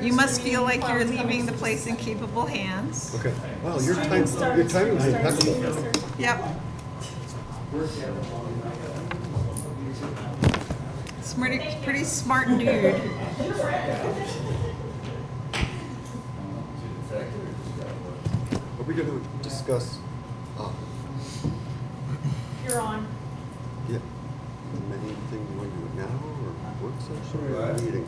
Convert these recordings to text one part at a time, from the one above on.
You must feel like you're leaving the place in capable hands. Okay. Wow, your timing was impeccable. Yep. Pretty smart dude. Are we going to discuss? You're on. Yeah. Anything you want to do it now, or work session, or a meeting?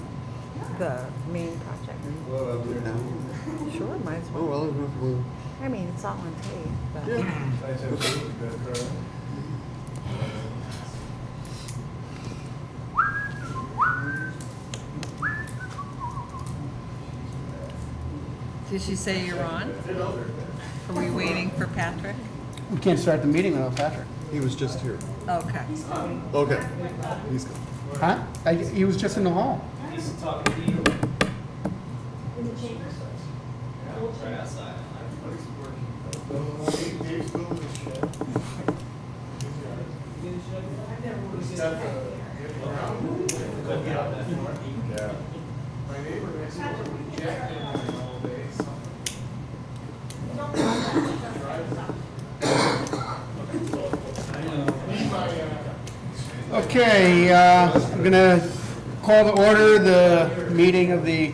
The main project. Do it now? Sure, might as Oh well. well, I don't know if we'll. I mean, it's all on tape, but. Yeah. Did she say you're on? Are we waiting for Patrick? We can't start the meeting without Patrick. He was just here. Okay. Okay. He's good. Huh? He was just in the hall. In the chambers? Okay, I'm going to call to order the meeting of the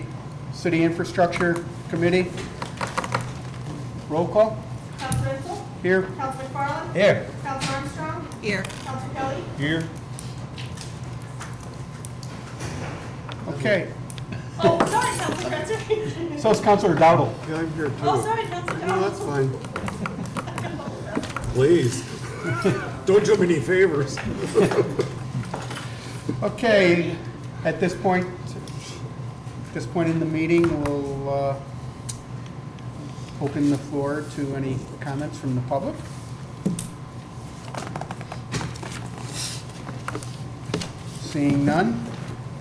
City Infrastructure Committee. Roll call. Councilor Renzel? Here. Councilor McFarland? Here. Councilor Armstrong? Here. Councilor Kelly? Here. Okay. Oh, sorry, Councilor Renzel. So is Councilor Dowdle. Yeah, I'm here too. Oh, sorry, Councilor No, Kelly. that's fine. Please. Don't do me any favors. Okay, at this point in the meeting, we'll open the floor to any comments from the public. Seeing none,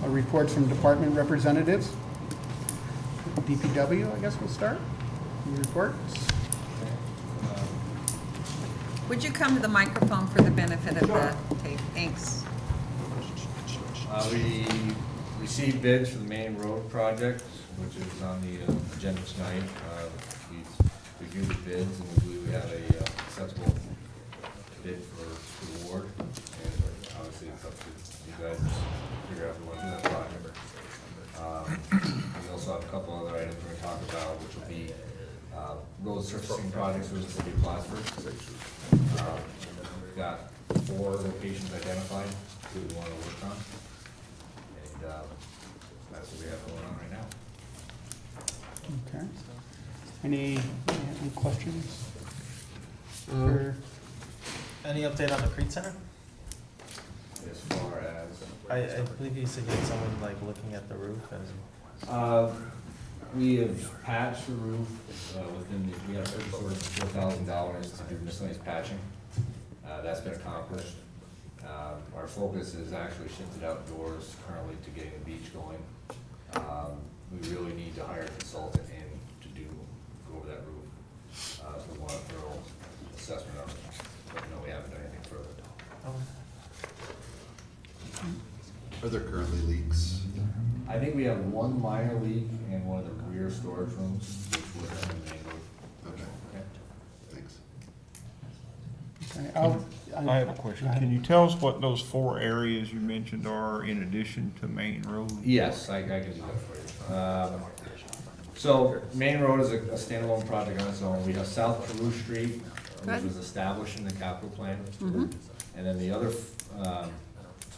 reports from department representatives. DPW, I guess we'll start. Any reports? Would you come to the microphone for the benefit of the tape? Thanks. We received bids for the main road project, which is on the agenda tonight. We've reviewed the bids, and we believe we have a acceptable bid for award. And obviously, it's up to you guys to figure out who wants to do that project. We also have a couple other items we're going to talk about, which will be road surfacing projects for the city of Plattsburgh. We've got 4 locations identified that we want to work on. That's what we have going on right now. Okay. Any questions? Any update on the Creed Center? As far as I believe you said you had someone like looking at the roof and. we have patched the roof we have $4,000 to do miscellaneous patching. That's been accomplished. Our focus is actually shifted outdoors currently to getting the beach going. We really need to hire a consultant in to go over that roof. So we want a thorough assessment of it. But no, we haven't done anything further. Are there currently leaks? I think we have one minor leak in one of the rear storage rooms, which was in the main road. Okay, thanks. Okay, I have a question. Can you tell us what those 4 areas you mentioned are in addition to Main Road? Yes, I can do that for you. So Main Road is a standalone project on its own. We have South Peru Street, which was established in the capital plan. And then the other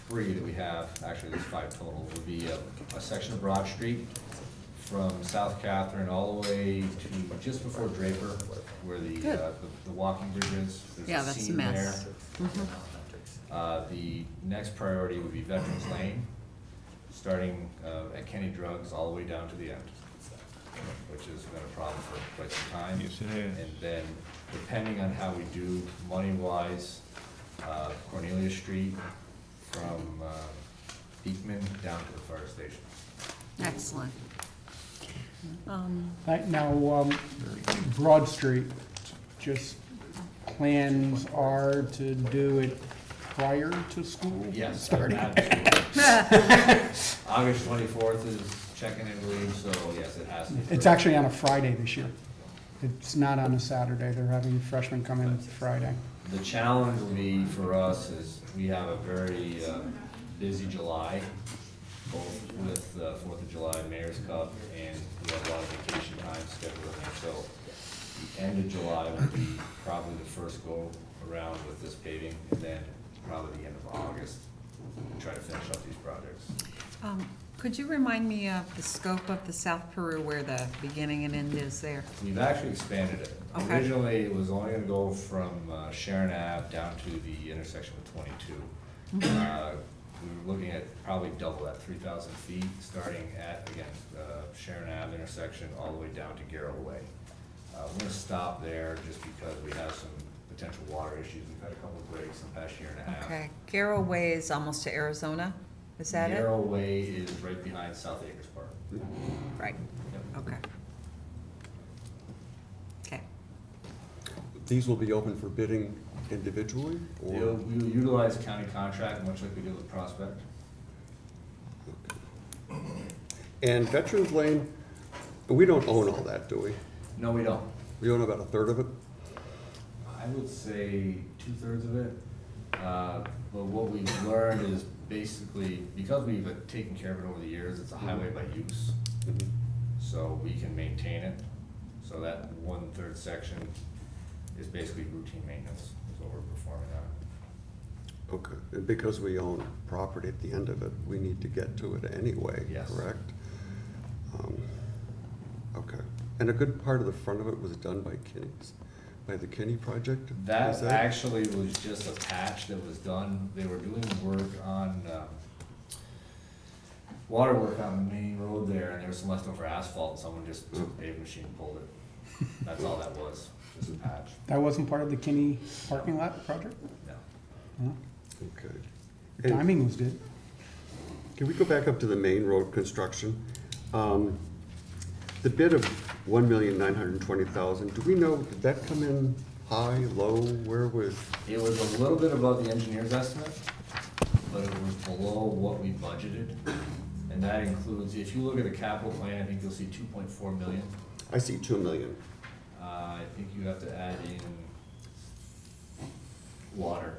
3 that we have, actually there's 5 total, would be a section of Broad Street from South Catherine all the way to just before Draper, where the walking bridge is. There's Yeah, a that's a seam mess. there. The next priority would be Veterans Lane, starting at Kenny Drugs all the way down to the end, which has been a problem for quite some time. Yes, it has. And then, depending on how we do money-wise, Cornelia Street from Beekman down to the fire station. Excellent. Right now, Broad Street, just plans are to do it prior to school Yes, starting? August 24th is check-in, I believe, so yes, it has to. It's actually on a Friday this year. It's not on a Saturday. They're having freshmen come in Friday. The challenge will be for us is we have a very busy July, both with the 4th of July Mayor's Cup, and we have a lot of vacation time scheduled. And so the end of July will be probably the first go around with this paving, and then probably the end of August, we'll try to finish up these projects. Could you remind me of the scope of the South Peru, where the beginning and end is there? We've actually expanded it. Okay. Originally, it was only gonna go from Sharon Ave down to the intersection with 22. We were looking at probably double that, 3,000 feet, starting at, again, Sharon Ave intersection all the way down to Garrow Way. We're gonna stop there just because we have some potential water issues. We've had a couple of breaks in the past year and a half. Okay, Garrow Way is almost to Arizona, is that it? Garrow Way is right behind South Acres Park. Right, Yep. okay. Okay, These will be open for bidding individually, or? We'll utilize county contract, much like we did with Prospect. And Veterans Lane, we don't own all that, do we? No, we don't. We own about a third of it? I would say 2/3 of it. But what we've learned is basically, because we've taken care of it over the years, it's a highway by use. Mhm. So we can maintain it. So that 1/3 section is basically routine maintenance, is what we're performing on it. Okay, and because we own property at the end of it, we need to get to it anyway, Yes. correct? Okay, and a good part of the front of it was done by Kinney's, by the Kinney project? That Is actually was just a patch that was done. They were doing work on, water work on the main road there, and there was some leftover asphalt, and someone just took a paving machine and pulled it. That's all that was, just a patch. That wasn't part of the Kinney parking lot project? No. Huh? Okay. Your timing was good. Can we go back up to the main road construction? The bid of $1,920,000, do we know, did that come in high, low, where was? It was a little bit above the engineer's estimate, but it was below what we budgeted. And that includes, if you look at the capital plan, I think you'll see 2.4 million. I see 2 million. I think you have to add in water,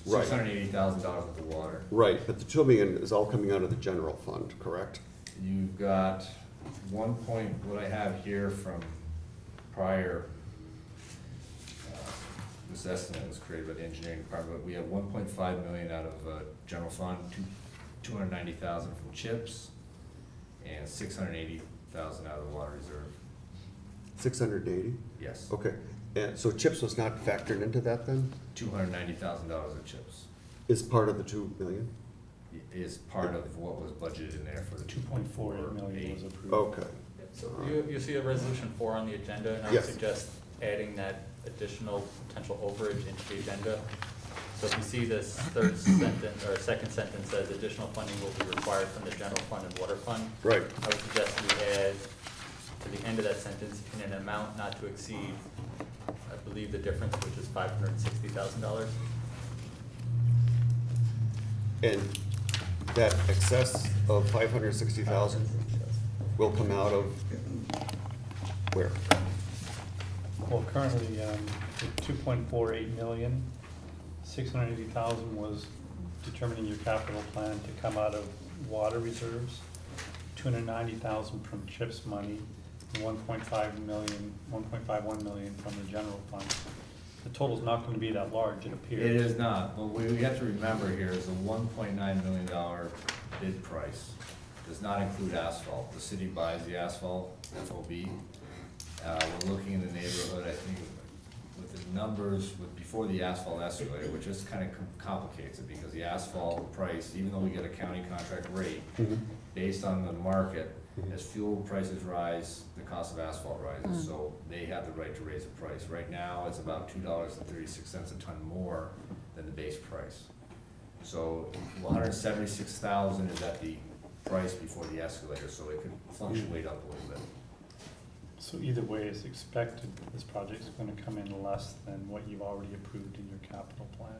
Right. $680,000 worth of water. Right, but the 2 million is all coming out of the general fund, correct? You've got what I have here from prior, this estimate was created by the engineering department, but we have 1.5 million out of general fund, 290,000 from CHIPS, and 680,000 out of the water reserve. 680? Yes, Okay, and so CHIPS was not factored into that then? $290,000 of CHIPS Is part of the 2 million? is part of what was budgeted in there for the 2.48 million was approved. Okay, So you see a resolution 4 on the agenda, and I would Yes. suggest adding that additional potential overage into the agenda. So if you see this third sentence, or second sentence says additional funding will be required from the general fund and water fund, right. I would suggest we add to the end of that sentence in an amount not to exceed, I believe the difference, which is $560,000. And that excess of 560,000 will come out of where? Well, currently, the 2.48 million, 680,000 was determining your capital plan to come out of water reserves, 290,000 from CHIPS money, and 1.51 million from the general fund. The total's not gonna be that large, it appears. It is not, but what we have to remember here is the $1.9 million bid price does not include asphalt. The city buys the asphalt, FOB. We're looking in the neighborhood, I think, with the numbers before the asphalt escalator, which just kind of complicates it, because the asphalt price, even though we get a county contract rate, based on the market, as fuel prices rise, the cost of asphalt rises, so they have the right to raise the price. Right now, it's about $2.36 a ton more than the base price. So 176,000 is at the price before the escalator, so it could fluctuate up a little bit. So either way, it's expected this project's gonna come in less than what you've already approved in your capital plan.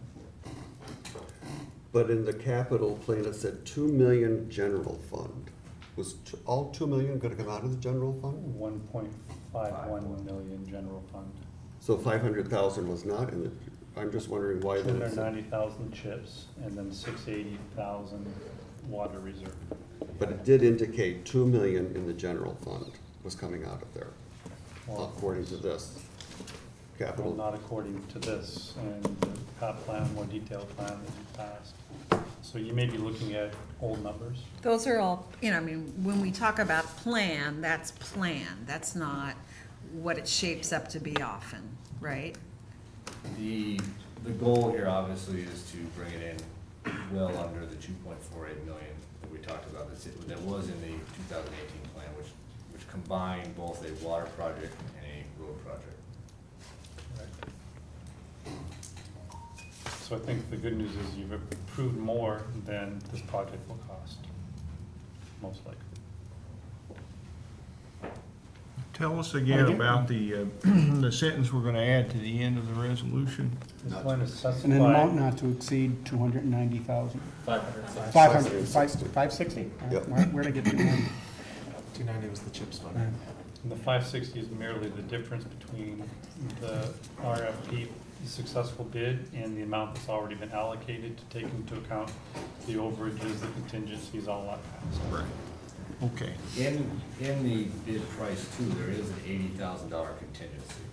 But in the capital plan, it said 2 million general fund. Was all 2 million gonna come out of the general fund? 1.51 million general fund. So 500,000 was not in the, I'm just wondering why then it's. 290,000 chips and then 680,000 water reserve. But it did indicate 2 million in the general fund was coming out of there, Well, according to this well, capital. not according to this and the PAP plan, more detailed plan that you passed. So you may be looking at old numbers. Those are all, you know, I mean, when we talk about plan, that's plan. That's not what it shapes up to be often, right? The goal here obviously is to bring it in well under the 2.48 million that we talked about, that was in the 2018 plan, which combined both a water project and a road project. So I think the good news is you've approved more than this project will cost, most likely. Tell us again about the, the sentence we're gonna add to the end of the resolution. It's going to And an amount specify, not to exceed 290,000. 500. 500, 560. 560? Yep. Where'd I get 290? 290 was the CHIPS fund. and the 560 is merely the difference between the RFP, the successful bid, and the amount that's already been allocated to take into account the overages, the contingencies, all that kind of stuff. Okay. In the bid price too, there is an $80,000 contingency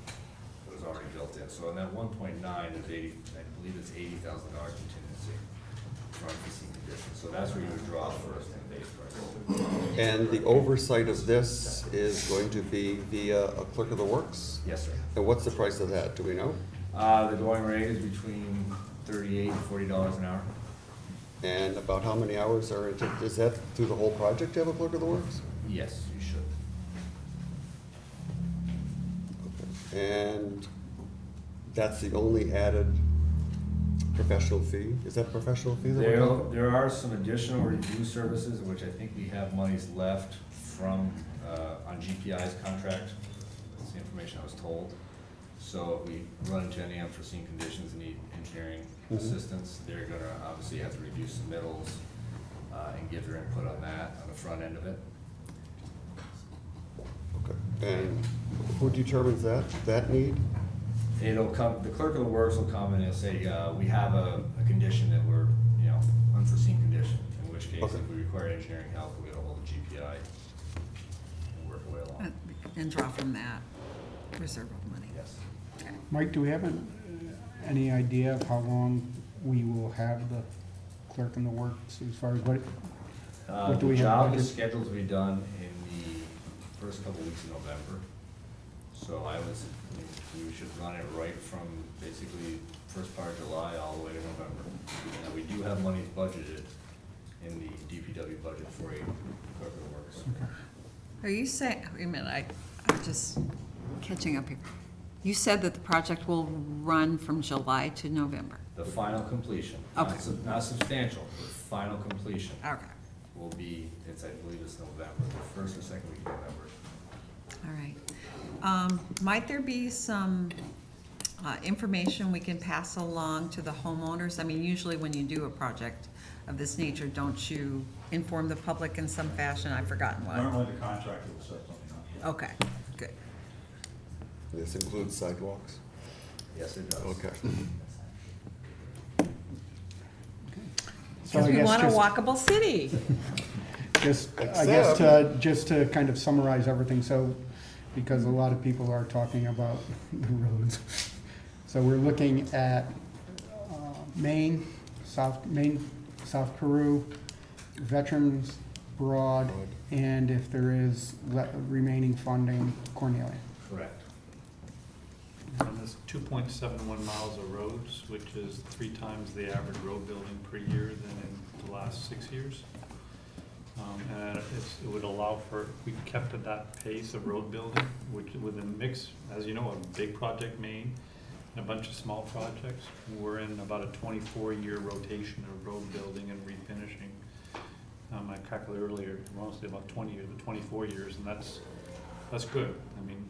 that was already built in. So in that 1.9, there's I believe it's $80,000 contingency for unforeseen conditions. So that's where you would draw first in base price. And the oversight of this is going to be via a clerk of the works? Yes, sir. And what's the price of that, do we know? The going rate is between $38 and $40 an hour. And about how many hours are, is that through the whole project to have a clerk of the works? Yes, you should. And that's the only added professional fee? Is that a professional fee that we're talking? There are some additional review services, which I think we have monies left from, on GPI's contract. That's the information I was told. So if we run into any unforeseen conditions and need engineering assistance, they're gonna obviously have to review submittals, and give their input on that, on the front end of it. Okay. And who determines that need? It'll come, the clerk of the works will come in and say, we have a condition that we're, you know, unforeseen condition, in which case Okay. if we require engineering help, we'll get a hold of GPI and work our way along. And draw from that reserve of money. Yes. Okay. Mike, do we have any idea of how long we will have the clerk in the works as far as what do The we have job budgeted? is scheduled to be done in the first couple weeks in November. So we should run it right from basically first part of July all the way to November. And we do have monies budgeted in the DPW budget for a clerk of the works. Are you saying, wait a minute, I'm just catching up here. You said that the project will run from July to November. The final completion, Okay. not substantial, but final completion Okay, will be, I believe it's November, the first or second week of November. all right. Might there be some information we can pass along to the homeowners? I mean, usually when you do a project of this nature, don't you inform the public in some fashion? I've forgotten what. Normally the contractor will set something up. Okay, good. This includes sidewalks? Yes, it does. Okay. So Because I we guess want a just- walkable city. I guess just to kind of summarize everything, so, because a lot of people are talking about the roads. So we're looking at Maine, South Peru, Veterans Broad, and if there is remaining funding, Cornelia. Correct. And there's 2.71 miles of roads, which is 3 times the average road building per year than in the last 6 years. And it would allow for, if we kept at that pace of road building, which with a mix, as you know, a big project Maine, and a bunch of small projects, we're in about a 24-year rotation of road building and refinishing. I calculated earlier, mostly about 20 years, but 24 years, and that's good. I mean,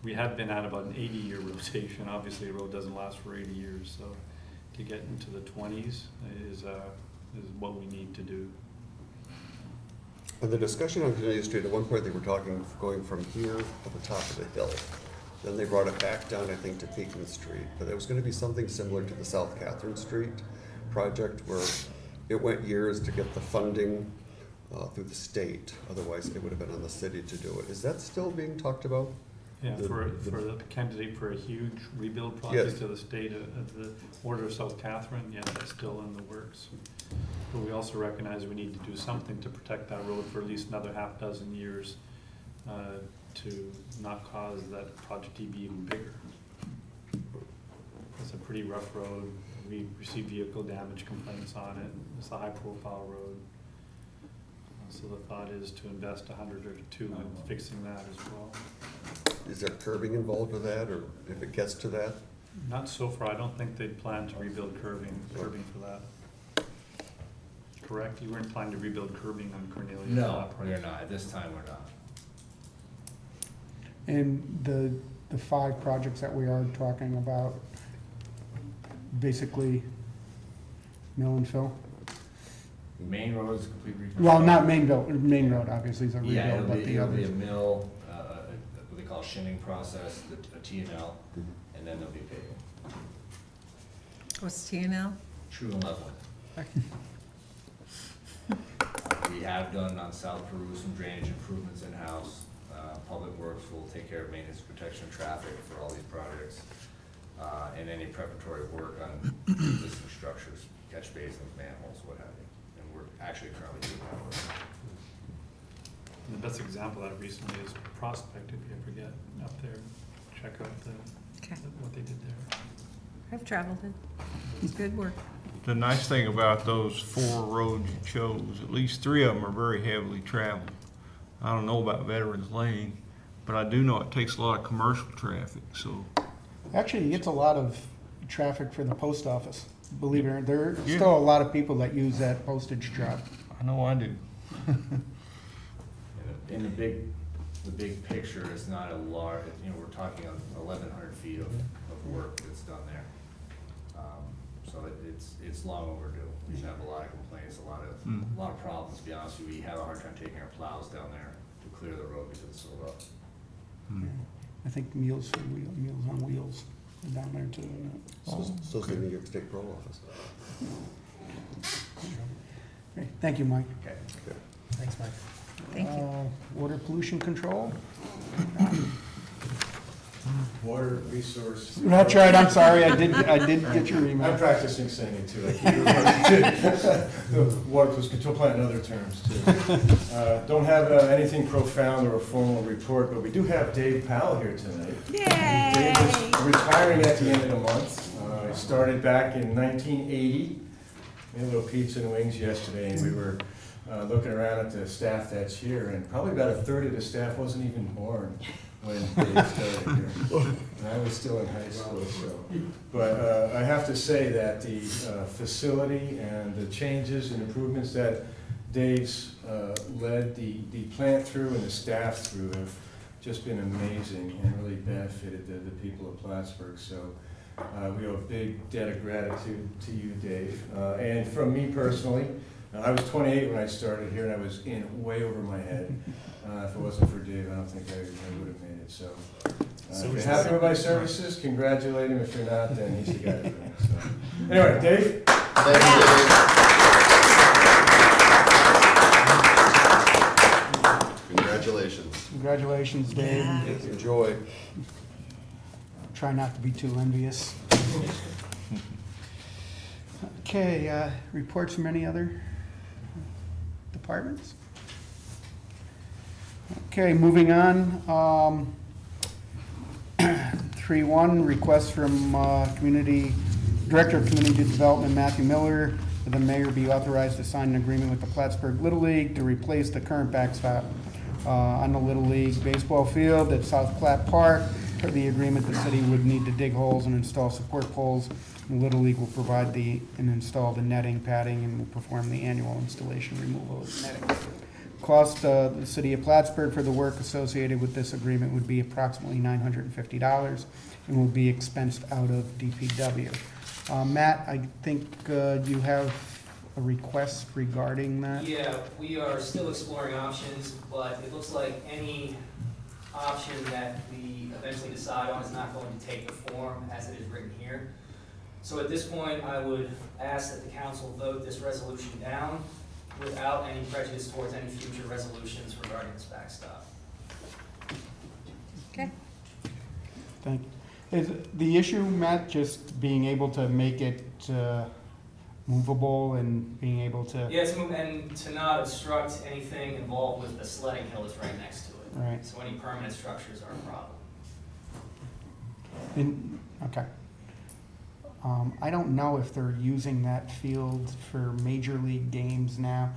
we have been at about an 80-year rotation. Obviously, a road doesn't last for 80 years, so to get into the 20s is what we need to do. On the discussion on Canadian Street, at one point they were talking going from here to the top of the hill. Then they brought it back down, I think, to Pekin Street. But it was going to be something similar to the South Catherine Street project, where it went years to get the funding through the state. Otherwise, it would have been on the city to do it. Is that still being talked about? Yeah, for the candidate for a huge rebuild project to the state of the Order of South Catherine, yeah, that's still in the works. But we also recognize we need to do something to protect that road for at least another half dozen years to not cause that project to be even bigger. It's a pretty rough road. We received vehicle damage complaints on it. It's a high profile road. So the thought is to invest $100 or $200 in fixing that as well. Is there curbing involved with that, or if it gets to that? Not so far. I don't think they'd plan to rebuild curbing for that. Correct? You weren't planning to rebuild curbing on Cornelia? No, we're not. At this time, we're not. And the 5 projects that we are talking about, basically mill and fill? Main road is completely. Well, not main road obviously is a rebuild, Yeah, but the it'll others. be a mill, what they call a shinning process, a T&L, and then there'll be paving. What's T&L? True and leveling. We have done on South Peru some drainage improvements in-house. Public Works will take care of maintenance, protection of traffic for all these projects, and any preparatory work on existing structures, catch basins, manholes, what have you. And we're actually currently doing that work. And the best example of that recently is Prospect, if you ever get up there, check out what they did there. I've traveled it. It's good work. The nice thing about those 4 roads you chose, at least 3 of them are very heavily traveled. I don't know about Veterans Lane, but I do know it takes a lot of commercial traffic, so. Actually, it's a lot of traffic for the post office, believe it or not. There are still a lot of people that use that postage truck. I know I do. In the big picture, it's not a large, we're talking 1,100 feet of work that's done there. So it's long overdue. We have a lot of complaints, a lot of problems, to be honest with you. We have a hard time taking our plows down there to clear the road because it's so rough. I think Meals on Wheels are down there too. So is the New York State Parole Office. Great. Thank you, Mike. Okay. Thanks, Mike. Thank you. Water pollution control? Water resource. That's right, I'm sorry, I did get your I'm email. practicing saying it too. I keep referring to the water pollution control plant in other terms too. Don't have anything profound or a formal report, but we do have Dave Powell here tonight. Yay! Dave is retiring at the end of the month. He started back in 1980. We had a little pizza and wings yesterday, and we were looking around at the staff that's here, and probably about a third of the staff wasn't even born when Dave started here. And I was still in high school, so. But I have to say that the facility and the changes and improvements that Dave's led the plant through and the staff through have just been amazing and really benefited the people of Plattsburgh. So we owe a big debt of gratitude to you, Dave. And from me personally, I was 28 when I started here, and I was in way over my head. If it wasn't for Dave, I don't think I would have made it. So if you're happy with my services, congratulate him. If you're not, then he's the guy for me. So anyway, Dave. Thank you, Dave. Congratulations. Congratulations, Dave. Yes, enjoy. Try not to be too envious. Okay, reports from any other departments? Okay, moving on. 3.1, request from Director of Community Development, Matthew Miller, that the mayor be authorized to sign an agreement with the Plattsburgh Little League to replace the current backstop on the Little League baseball field at South Platte Park. Per the agreement, the city would need to dig holes and install support poles. The Little League will provide and install the netting, padding, and will perform the annual installation removal of netting. cost the city of Plattsburgh for the work associated with this agreement would be approximately $950 and will be expensed out of DPW. Matt, I think you have a request regarding that? Yeah, we are still exploring options, but it looks like any option that we eventually decide on is not going to take the form as it is written here. So at this point, I would ask that the council vote this resolution down without any prejudice towards any future resolutions regarding this backstop. Okay. Thank you. Is the issue, Matt, just being able to make it movable and being able to? Yeah, and to not obstruct anything involved with the sledding hill that's right next to it. Right. So any permanent structures are a problem. Okay. I don't know if they're using that field for Major League games now,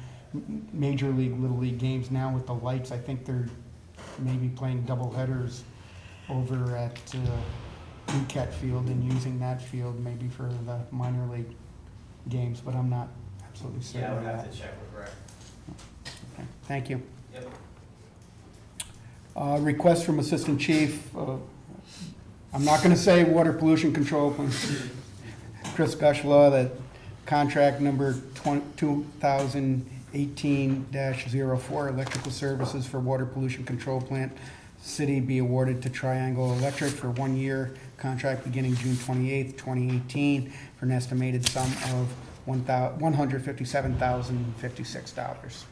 Major League, Little League games now with the lights. I think they're maybe playing double headers over at Duquette Field and using that field maybe for the minor league games, but I'm not absolutely certain Yeah, I of would that. have to check with Greg. Okay. Thank you. Yep. Request from Assistant Chief, I'm not going to say Water Pollution Control Plan, Chris Gushelaw, that contract number 2018-04, electrical services for water pollution control plant, city be awarded to Triangle Electric for 1 year contract beginning June 28th, 2018, for an estimated sum of $157,056.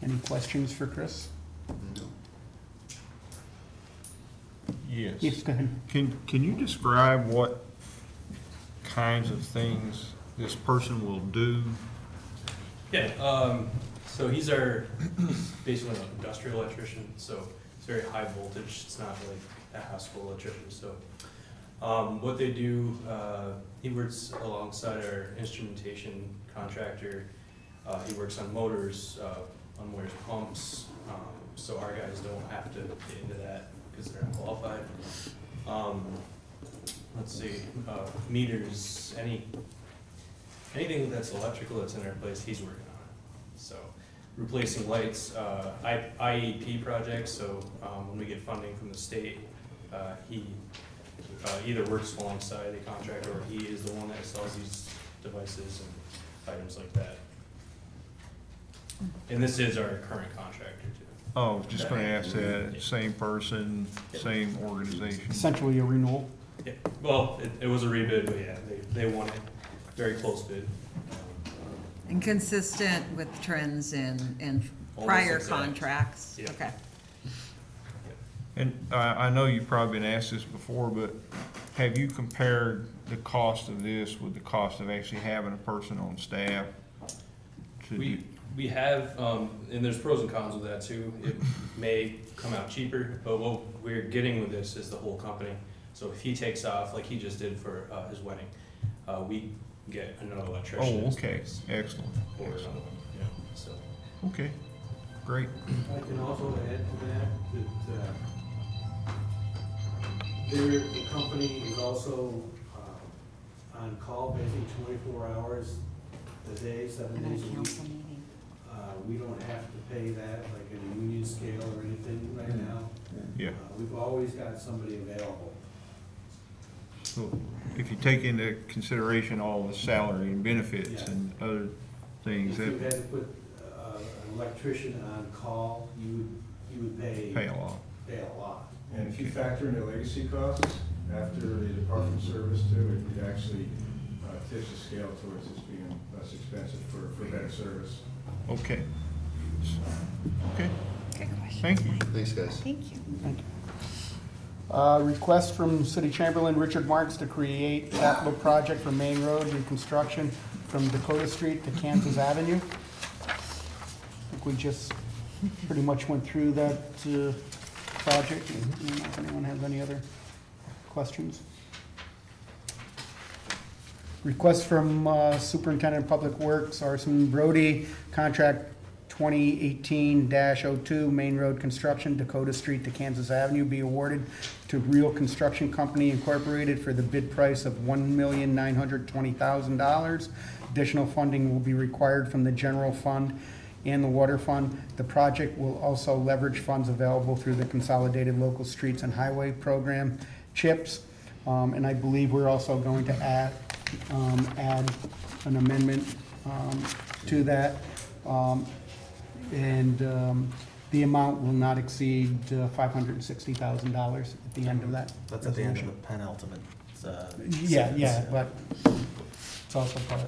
Any questions for Chris? Yes. Yes, go ahead. Can you describe what kinds of things this person will do? Yeah, so he's basically an industrial electrician, so it's very high voltage. It's not like a high school electrician. So what they do, he works alongside our instrumentation contractor. He works on motors, on wires, pumps, so our guys don't have to get into that because they're unqualified. Let's see, meters, anything that's electrical that's in our place, he's working on it. So replacing lights, IEP projects, so when we get funding from the state, he either works alongside the contractor or he is the one that sells these devices and items like that. And this is our current contractor too. Oh, I was just gonna ask that, same person, same organization. Essentially a renewal. Yeah, well, it was a rebid, but yeah, they won it, very close bid. And consistent with trends in Almost prior exact. contracts? Yeah. Okay. And I know you've probably been asked this before, but have you compared the cost of this with the cost of actually having a person on staff? We have, and there's pros and cons with that too. It may come out cheaper, but what we're getting with this is the whole company. So if he takes off, like he just did for his wedding, we get another electrician. Oh, okay, excellent. Or another one, you know, so. Okay, great. I can also add to that, the company is also on call basically 24 hours a day, 7 days a week. We don't have to pay that like in a union scale or anything right now. Yeah. We've always got somebody available. So if you take into consideration all the salary and benefits Yeah. and other things, If you had that to put an electrician on call, you would pay pay a lot. Pay a lot. And if you factor in the legacy costs after the department service too, it actually tips the scale towards this being less expensive for better service. Okay. Okay. Good question. Thank you. Thanks, guys. Thank you. Thank you. Request from City Chamberlain Richard Marks to create capital project for Main Road reconstruction from Dakota Street to Kansas Avenue. I think we just pretty much went through that project. I don't know if anyone has any other questions. Request from Superintendent of Public Works, Arson Brody, contract 2018-02 Main Road Construction, Dakota Street to Kansas Avenue, be awarded to Real Construction Company Incorporated for the bid price of $1,920,000. Additional funding will be required from the general fund and the water fund. The project will also leverage funds available through the Consolidated Local Streets and Highway Program, CHIPS. And I believe we're also going to add an amendment to that. The amount will not exceed $560,000 at the end of that. That's at the end of resolution. the penultimate. Yeah, but it's also part,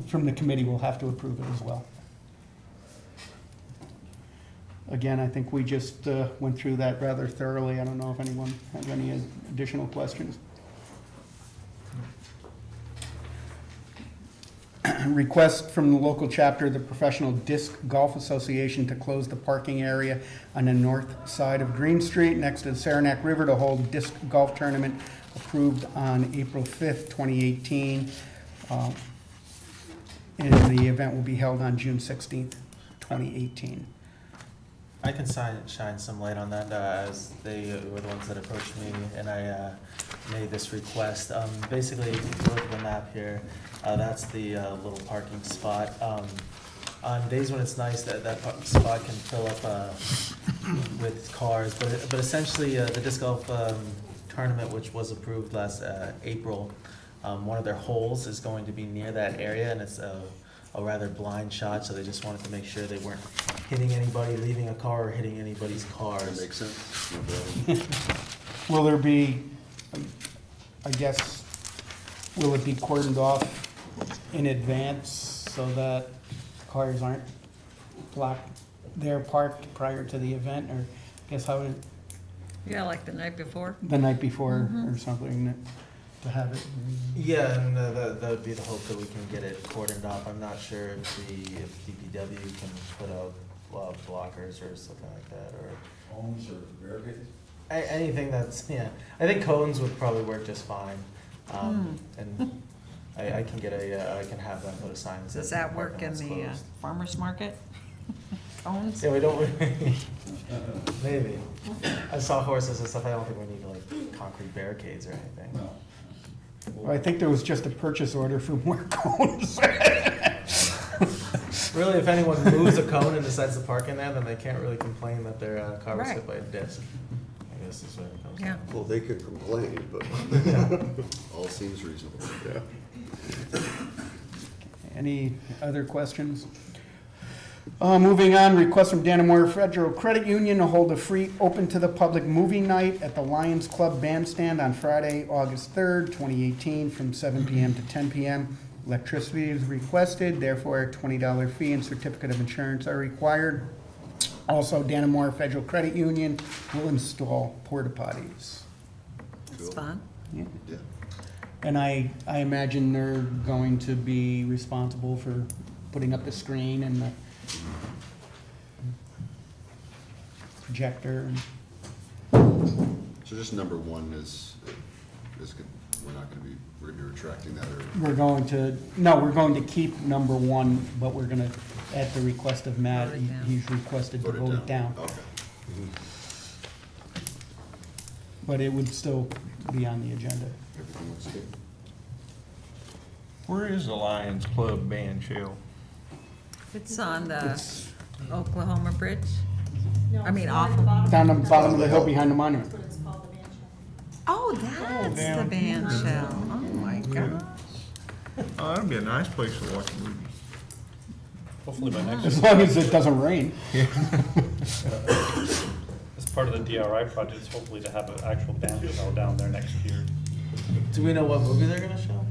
from the committee, we'll have to approve it as well. Again, I think we just went through that rather thoroughly. I don't know if anyone has any additional questions. Request from the local chapter of the Professional Disc Golf Association to close the parking area on the north side of Green Street next to the Saranac River to hold a disc golf tournament approved on April 5th, 2018. And the event will be held on June 16th, 2018. I can shine some light on that, as they were the ones that approached me, and I made this request. Basically, if you look at the map here, that's the little parking spot. On days when it's nice, that spot can fill up with cars, but essentially the disc golf tournament, which was approved last April, one of their holes is going to be near that area, and it's a rather blind shot, so they just wanted to make sure they weren't hitting anybody, leaving a car, or hitting anybody's cars. That makes sense. Will there be, I guess, will it be cordoned off in advance so that cars aren't parked prior to the event, or I guess how would Yeah, like the night before. the night before or something to have it? Yeah, and that would be the hope that we can get it cordoned off. I'm not sure if DPW can put out blockers or something like that, or Homes or barricades? anything that's, yeah. I think cones would probably work just fine. And I can get I can have them put a sign that says. Does that work in parking the lot's closed. farmer's market? Cones? Yeah, we don't, maybe. I saw horses and stuff. I don't think we need like concrete barricades or anything. No. Well, I think there was just a purchase order for more cones. Really, if anyone moves a cone and decides to park in there, then they can't really complain that their car was Right. hit by a disc. I guess is what it comes Yeah. down to. Well, they could complain, but all seems reasonable. Yeah. Any other questions? Moving on, request from Dannemora Federal Credit Union to hold a free open to the public movie night at the Lions Club Bandstand on Friday, August 3rd, 2018, from 7 p.m. to 10 p.m. Electricity is requested, therefore a $20 fee and certificate of insurance are required. Also, Dannemora Federal Credit Union will install porta potties. It's fun. Yeah. Yeah. And I imagine they're going to be responsible for putting up the screen and the projector. So just number one is good. We're gonna be retracting that, or? We're going to keep number one, but we're gonna, at the request of Matt, Vote it down. he's requested to vote it down. Okay. But it would still be on the agenda. Everything looks good. Where is the Lions Club band shell? It's on the It's Oklahoma Bridge. No, I mean, it's off on of- the bottom. down the bottom of the hill behind the monument. That's what it's called, the band shell. Oh, that's the down band shell. Oh, my gosh. Oh, that'd be a nice place to watch a movie. Hopefully by next As year. long as it doesn't rain. As part of the DRI project, it's hopefully to have an actual band shell down there next year. Do we know what movie they're gonna show?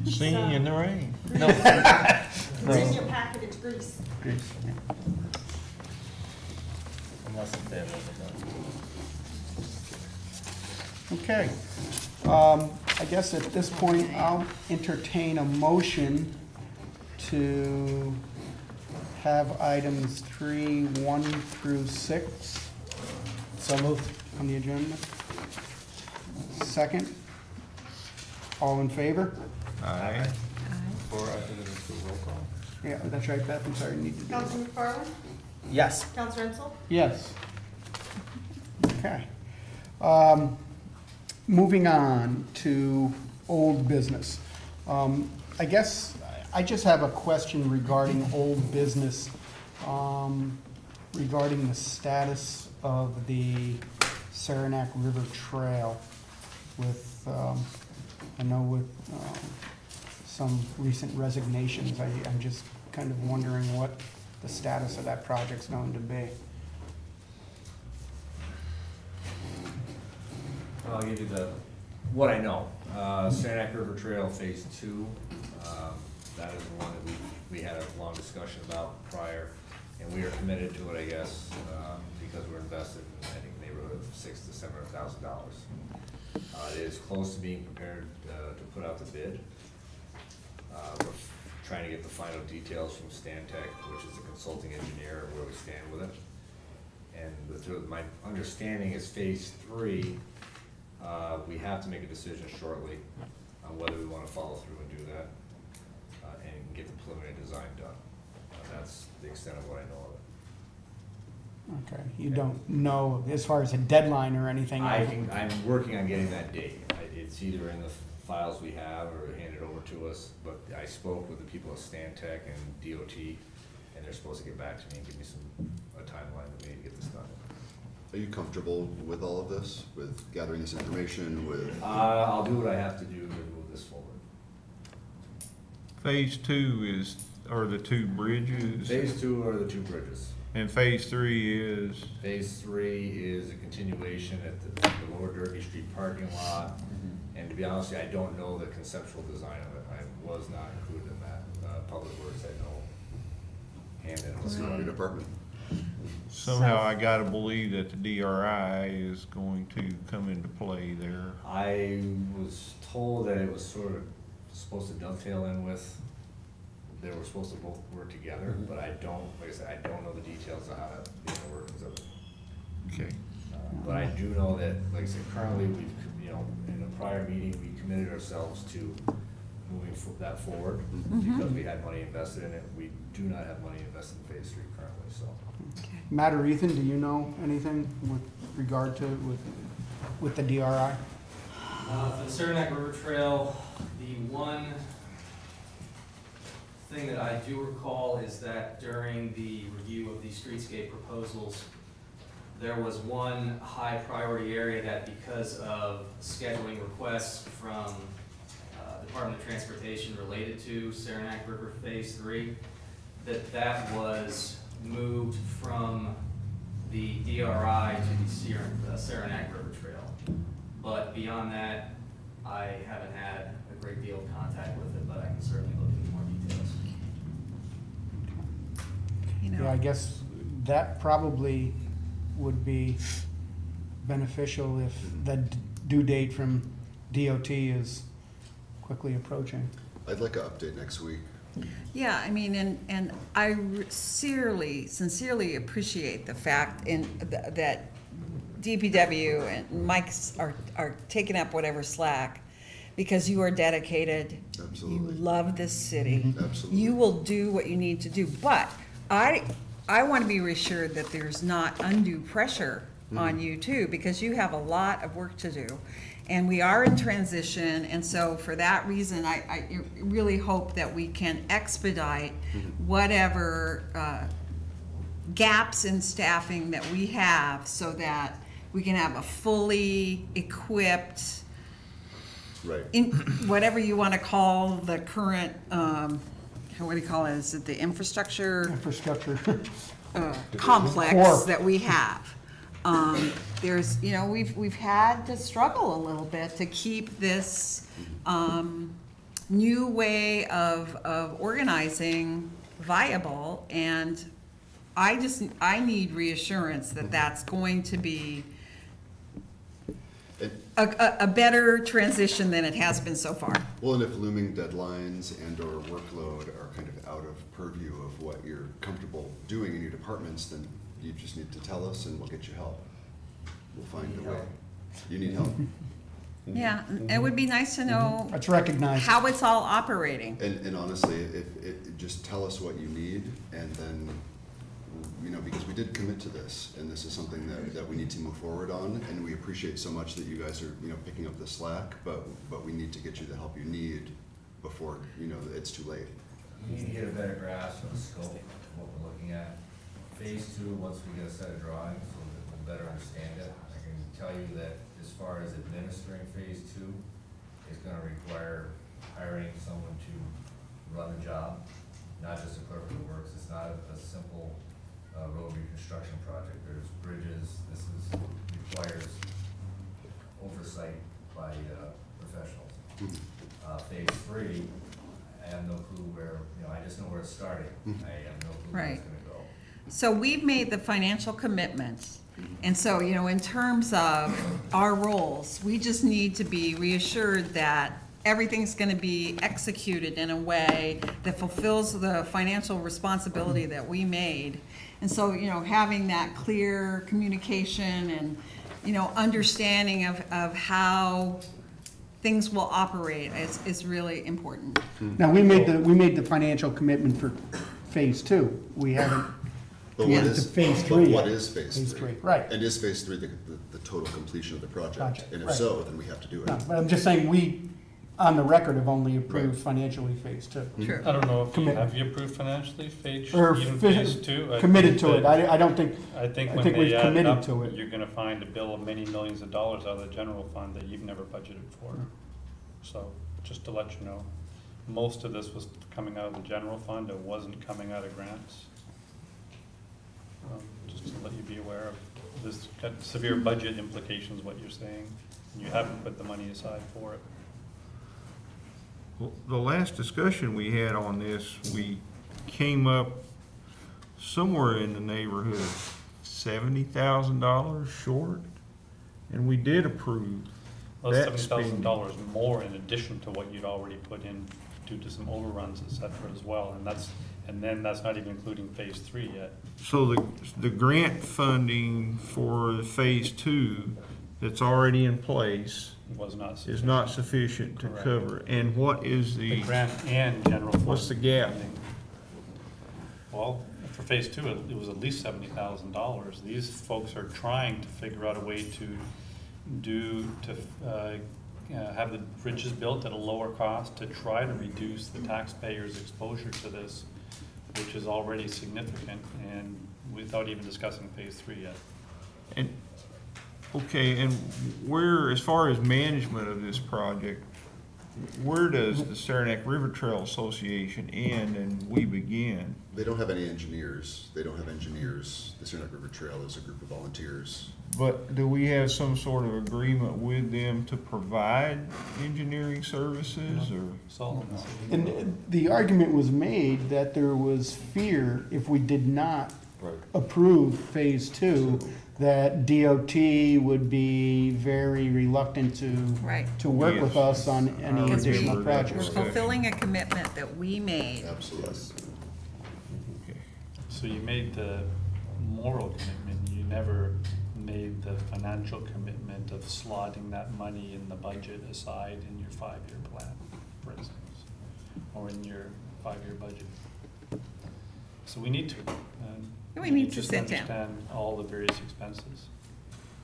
Singing in the rain. No. It's in your packet, it's grease. Great, yeah. Unless if they have it. Okay. I guess at this point, I'll entertain a motion to have items 3, 1 through 6 So moved. on the agenda. Second. All in favor? Aye. Or I think it's a roll call. Yeah, that's right, Beth, I'm sorry, you need to do that. Counselor McFarland? Yes. Counselor Renzel? Yes. Okay. Moving on to old business. I guess I just have a question regarding old business, regarding the status of the Saranac River Trail with, I know with some recent resignations, I'm just kind of wondering what the status of that project's going to be. I'll give you what I know. Saranac River Trail Phase 2, that is the one that we had a long discussion about prior, and we are committed to it, I guess, because we're invested in, I think, a neighborhood of $600,000 to $700,000. It is close to being prepared to put out the bid. We're trying to get the final details from Stantec, which is the consulting engineer, where we stand with it. And my understanding is Phase 3, we have to make a decision shortly on whether we want to follow through and do that and get the preliminary design done. That's the extent of what I know of it. Okay, you don't know as far as a deadline or anything? I'm working on getting that date. It's either in the files we have or handed over to us, but I spoke with the people at Stantec and DOT, and they're supposed to get back to me and give me a timeline that we need to get this done. Are you comfortable with all of this, with gathering this information, with? I'll do what I have to do to move this forward. Phase 2 are the 2 bridges? Phase 2 are the 2 bridges. And Phase 3 is? Phase 3 is a continuation at the Lower Derby Street parking lot. And to be honest with you, I don't know the conceptual design of it. I was not included in that. Public Works had no hand in it. Let's go to your department. Somehow I gotta believe that the DRI is going to come into play there. I was told that it was sort of supposed to dovetail in with, they were supposed to both work together, but I don't, like I said, I don't know the details of how to, the inner workings of it. Okay. But I do know that, like I said, currently we've, in a prior meeting, we committed ourselves to moving that forward because we had money invested in it. We do not have money invested in Phase 3 currently, so. Okay. Matt or Ethan, do you know anything with regard to, with the DRI? For the Saranac River Trail, the one thing that I do recall is that during the review of the streetscape proposals, there was one high priority area that because of scheduling requests from Department of Transportation related to Saranac River Phase 3, that was moved from the DRI to the Saranac River Trail. But beyond that, I haven't had a great deal of contact with it, but I can certainly look into more details. Yeah, I guess that probably would be beneficial if the due date from DOT is quickly approaching. I'd like an update next week. Yeah, I mean, and I sincerely appreciate the fact that DPW and Mike's are taking up whatever slack, because you are dedicated. Absolutely. You love this city. Absolutely. You will do what you need to do, but I want to be reassured that there's not undue pressure on you too, because you have a lot of work to do. And we are in transition, and so for that reason, I really hope that we can expedite whatever gaps in staffing that we have, so that we can have a fully equipped, in whatever you want to call the current, what do you call it? Is it the infrastructure? Infrastructure. Complex Core. that we have. There's, we've had to struggle a little bit to keep this new way of organizing viable, and I need reassurance that that's going to be a better transition than it has been so far. Well, and if looming deadlines and or workload are kind of out of purview of what you're comfortable doing in your departments, then you just need to tell us and we'll get you help. We'll find a way. You need help? Yeah, it would be nice to know It's recognized. how it's all operating. And honestly, just tell us what you need, and then, you know, because we did commit to this, and this is something that we need to move forward on, and we appreciate so much that you guys are, you know, picking up the slack, but we need to get you the help you need before, you know, it's too late. We need to get a better grasp of the scope of what we're looking at. Phase 2, once we get a set of drawings, we'll better understand it. I can tell you that as far as administering phase 2, it's gonna require hiring someone to run the job, not just a clerk of the works. It's not a simple road reconstruction project. There's bridges. This requires oversight by professionals. Phase 3, I have no clue where, you know, I just know where it's starting. I have no clue where it's gonna go. So we've made the financial commitments. And so, you know, in terms of our roles, we just need to be reassured that everything's gonna be executed in a way that fulfills the financial responsibility that we made. And so, you know, having that clear communication and, you know, understanding of how things will operate is really important. Now, we made the financial commitment for phase 2. We haven't But committed what to is, phase but 3 what yet. is phase Phase 3? 3, right. And is phase 3 the total completion of the project? And if right. so, then we have to do it. No, but I'm just saying, we, on the record, have only approved financially phase 2. Sure. I don't know if you, Commit- have you approved financially phase, Or even fi- phase 2? I committed think to it. that- I don't think, I think I when think they we've add it committed up, to it. you're gonna find a bill of many millions of dollars out of the general fund that you've never budgeted for. So, just to let you know, most of this was coming out of the general fund, it wasn't coming out of grants. Just to let you be aware of, this got severe budget implications, what you're saying, and you haven't put the money aside for it. Well, the last discussion we had on this, we came up somewhere in the neighborhood of $70,000 short, and we did approve Well, that $70,000 more in addition to what you'd already put in due to some overruns, et cetera, as well, and then that's not even including phase 3 yet. So the grant funding for phase 2 that's already in place Was not is sufficient. not sufficient to Correct. cover. And what is The the, grant and general fund. what's the gap? funding. Well, for phase 2, it was at least $70,000. These folks are trying to figure out a way to have the bridges built at a lower cost to try to reduce the taxpayers' exposure to this, which is already significant, and without even discussing phase 3 yet. and, okay, and where, as far as management of this project, where does the Saranac River Trail Association end and we begin? They don't have any engineers. They don't have engineers. The Saranac River Trail is a group of volunteers. But do we have some sort of agreement with them to provide engineering services, or? Sullivan. and the argument was made that there was fear if we did not approve phase 2, that DOT would be very reluctant to work with us on any Because additional we're projects. fulfilling a commitment that we made. Absolutely. Okay. So you made the moral commitment, you never made the financial commitment of slotting that money in the budget aside in your 5-year plan, for instance, or in your 5-year budget. So we need to. We need to just sit down. understand all the various expenses.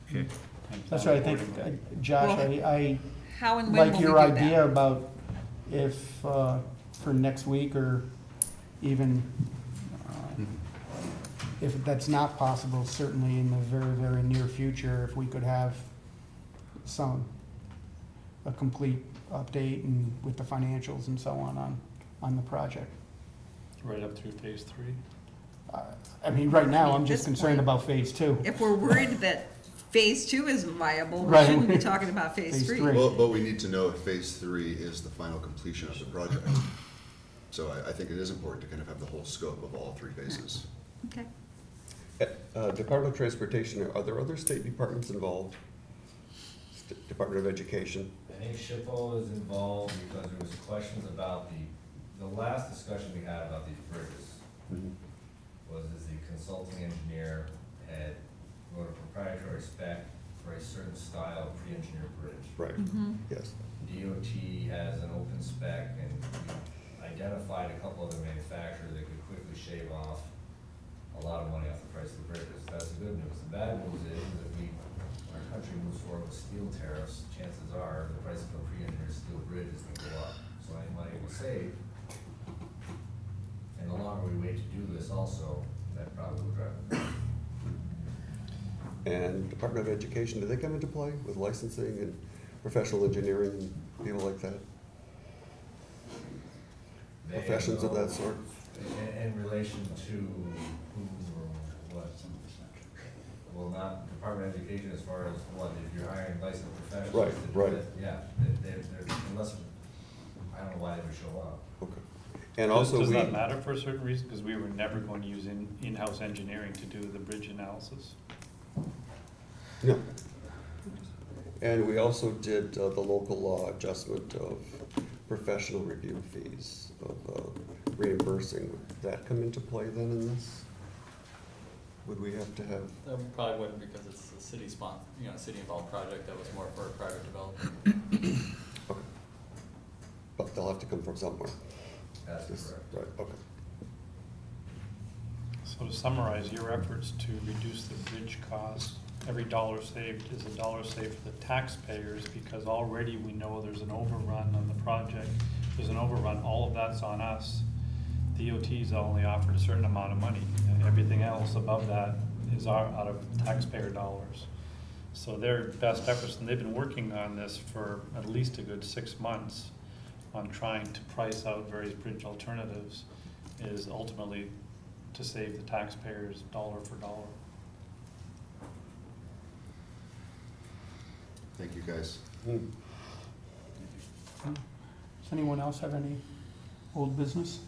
Okay. and That's plan what I think, accordingly. Josh, Well, I How and when like will your we do that? idea about if, for next week or even, if that's not possible, certainly in the very, very near future, if we could have a complete update and with the financials and so on the project. Right up through phase 3. I mean, right now, I'm At just this concerned point, about phase 2. If we're worried that phase 2 isn't viable, we Right. shouldn't be talking about phase Phase 3. three. But we need to know if phase 3 is the final completion of the project. So I think it is important to kind of have the whole scope of all 3 phases. Okay. Department of Transportation, are there other state departments involved? Department of Education? I think SHPO is involved because there was questions about the last discussion we had about these bridges was the consulting engineer had wrote a proprietary spec for a certain style of pre-engineered bridge. Right, Mhm. yes. DOT has an open spec, and we identified a couple other manufacturers that could quickly shave off a lot of money off the price of the bridges. That's the good news. The bad news is that when our country moves forward with steel tariffs, chances are the price of a pre-engineered steel bridge is gonna go up. So any money we save, and the longer we wait to do this also, that probably will drive the price. And Department of Education, do they come into play with licensing and professional engineering and people like that? Professions of that sort? In relation to who or what? Well, not Department of Education as far as what, if you're hiring licensed professionals. Right, to do right. it, yeah, they're, unless, I don't know why they would show up. Okay. And also Does we. that matter for a certain reason? Because we were never going to use in-house engineering to do the bridge analysis. No. And we also did the local law adjustment of professional review fees of reimbursing. Would that come into play then in this? Would we have to have? That probably wouldn't, because it's a city city involved project that was more for a private developer. Okay. But they'll have to come from somewhere. That's correct. Right, okay. So to summarize, your efforts to reduce the bridge cost, every dollar saved is a dollar saved for the taxpayers, because already we know there's an overrun on the project. There's an overrun, all of that's on us. DOT's only offered a certain amount of money, and everything else above that is out of taxpayer dollars. So their best efforts, and they've been working on this for at least a good 6 months on trying to price out various bridge alternatives, is ultimately to save the taxpayers dollar for dollar. Thank you, guys. Does anyone else have any old business?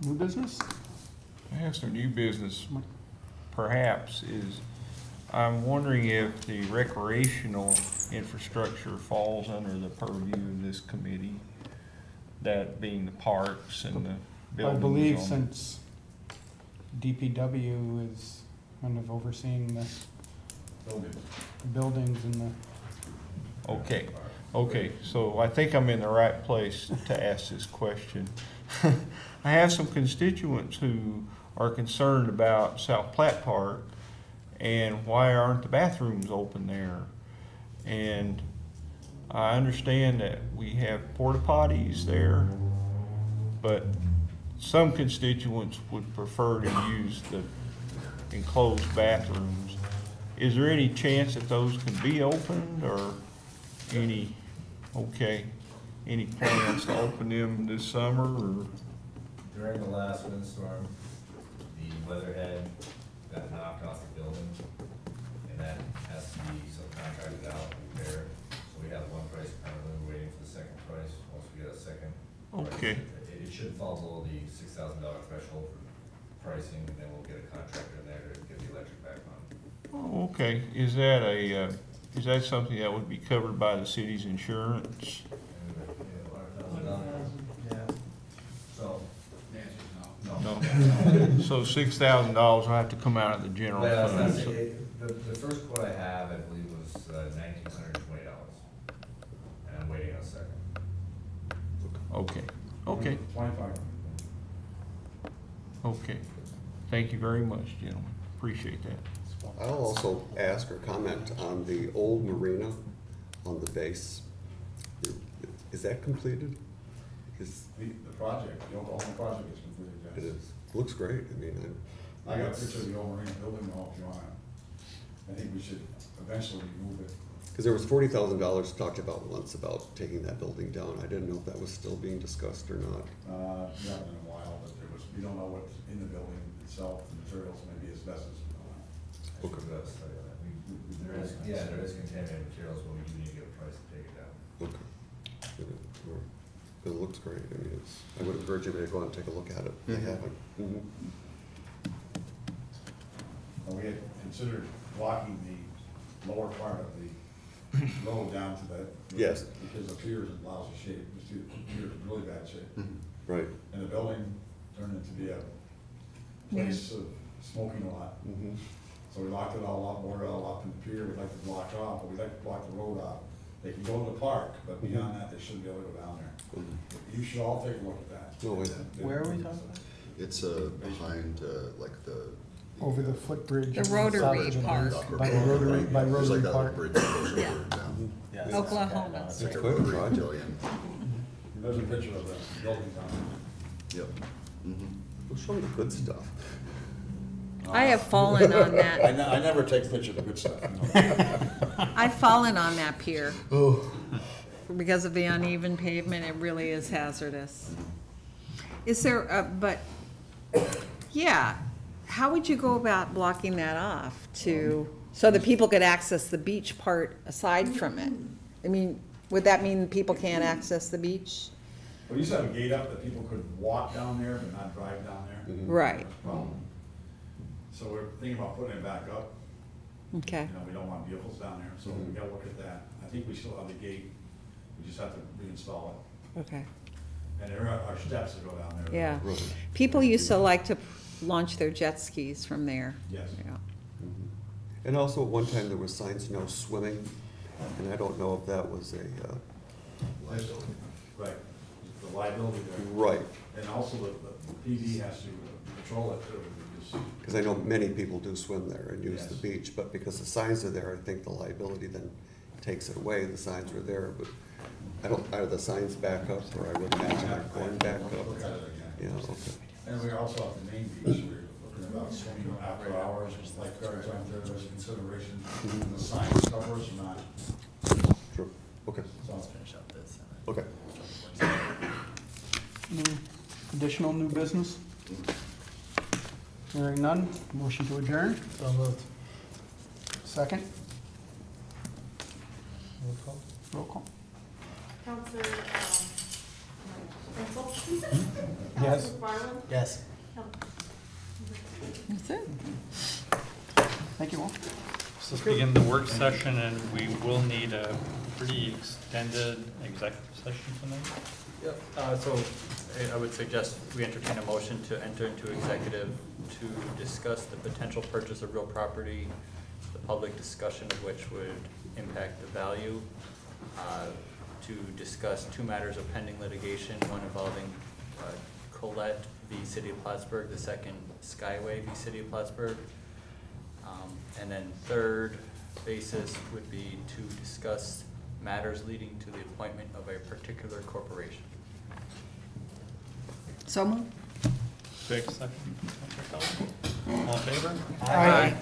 New business? I have some new business, perhaps, is I'm wondering if the recreational infrastructure falls under the purview of this committee, that being the parks and the buildings. I believe on- since DPW is kind of overseeing the buildings and the. Okay, so I think I'm in the right place to ask this question. I have some constituents who are concerned about South Platte Park and why aren't the bathrooms open there? And I understand that we have porta potties there, but some constituents would prefer to use the enclosed bathrooms. Is there any chance that those can be opened, or any plans to open them this summer, or? During the last windstorm, the weatherhead got knocked off the building, and that has to be subcontracted out and repaired. So we have one price currently, we're waiting for the second price. Once we get a second price, Okay. it should fall below the $6,000 threshold for pricing, and then we'll get a contractor in there to get the electric back on. Oh, okay, is that something that would be covered by the city's insurance? Yeah. So. No. So $6,000 will have to come out of the general Well, fund. that's the first quote I have, I believe, was $1,920, and I'm waiting on a second. Okay. 25. Okay. Thank you very much, gentlemen. Appreciate that. I'll also ask or comment on the old marina on the base. Is that completed? The project, the overall project is completed, yes. It is. Looks great. I mean, I got a picture of the old marina building now if you want it. I think we should eventually move it. because there was $40,000 talked about once about taking that building down. I didn't know if that was still being discussed or not. Not in a while, but we don't know what's in the building itself, the materials, maybe asbestos. Okay. There is contaminated materials, but we do need to get a price to take it down. Okay. It looks great. I mean, I would encourage you to go out and take a look at it. They haven't. We had considered blocking the lower part of the road down to that. Yes. Because the pier is in lousy shape, the pier is in really bad shape. Right. And the building turned into be a place of smoking a lot. So we locked it all up, boarded it all up, and the pier we'd like to block off, but we'd like to block the road off. They can go to the park, but beyond that, they shouldn't be able to go down there. You should all take a look at that. No, wait. Where are we talking about? It's behind, like the. Over the footbridge. The on Rotary south of the Park. bridge, By the Rotary, by There's like Rotary that little Park. bridge that goes over down. Yes. Oklahoma. It's That's a quite a Rotary project. pavilion. There's a picture of the building down Yep. We'll show them the good stuff. there. I have fallen on that. I never take pictures of the good stuff. No. I've fallen on that pier. Oh. Because of the uneven pavement, it really is hazardous. Is there, but, yeah, how would you go about blocking that off so that people could access the beach part aside from it? I mean, would that mean people can't access the beach? We used to have a gate up that people could walk down there but not drive down there. Right. That's the problem. So we're thinking about putting it back up. Okay, You know, we don't want vehicles down there, so we gotta look at that. I think we still have the gate, we just have to reinstall it. okay, And there are steps that go down there. yeah. Right. People used to like to launch their jet skis from there. Yes. Yeah. And also, at one time, there was signs, no swimming, and I don't know if that was a, Liability. Right, the liability there. right, And also the PD has to patrol it too. because I know many people do swim there and use the Yes. beach, but because the signs are there, I think the liability then takes it away. The signs were there, but are the signs back up, or I would imagine they're going back up? Yeah, okay. And we're also at the main beach, we're looking about swimming after hours, lifeguards aren't there, there's consideration. And the signs covers or not. True, okay, So Finish up this. okay. Any additional new business? Hearing none, motion to adjourn, So moved. second, roll call. Counselor, Wenzel? Yes. Counselor Barland? Yes. That's it. Thank you all. So let's begin the work session, and we will need a pretty extended executive session tonight. Yep, so I would suggest we entertain a motion to enter into executive to discuss the potential purchase of real property, the public discussion of which would impact the value, to discuss two matters of pending litigation, one involving Colette v. City of Plattsburgh, the second Skyway v. City of Plattsburgh. And then third basis would be to discuss matters leading to the appointment of a particular corporation. So moved. Second. All in favor? Aye.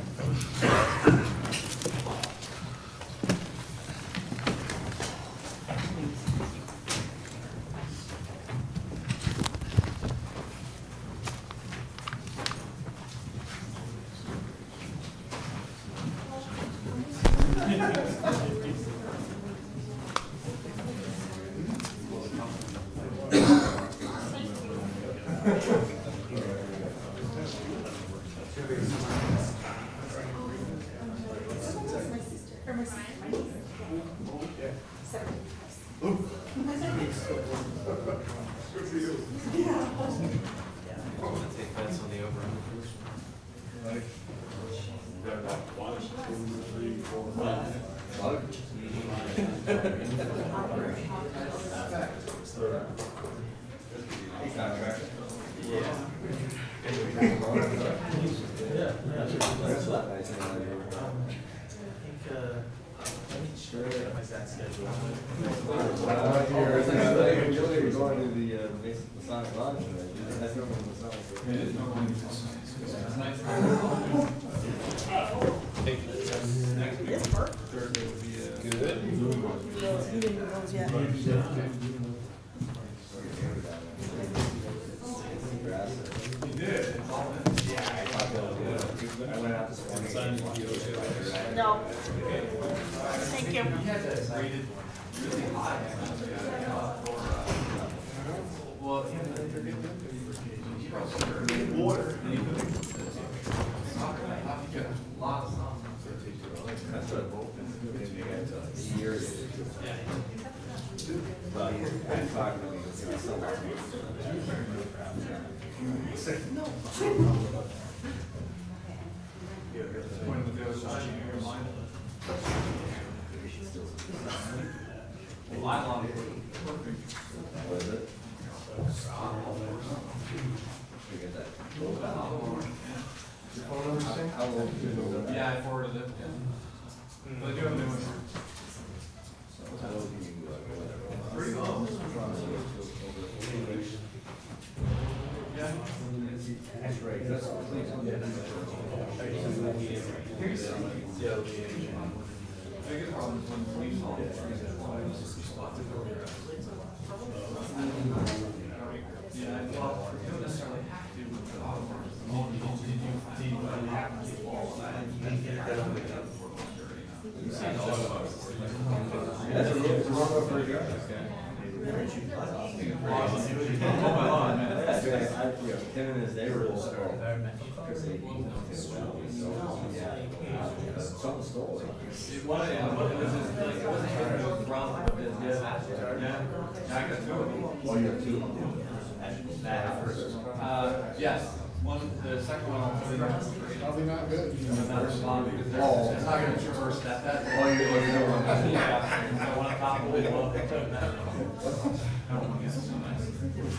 No. Thank you. Yeah, I forwarded it, yeah. But I do have a new one. That's right. That's biggest problem is when we fall. Yeah, well, you don't necessarily have to. That's a little wrong for you. Him and his neighbor will start. Someone stole it. It wasn't his problem, but his yeah. I got two of them. Oh, you have two? That first. Yes. One, the second one I'll put in. Probably not good. Not respond because it's not gonna traverse that. Oh, you know one. Yeah. So one on top of it, one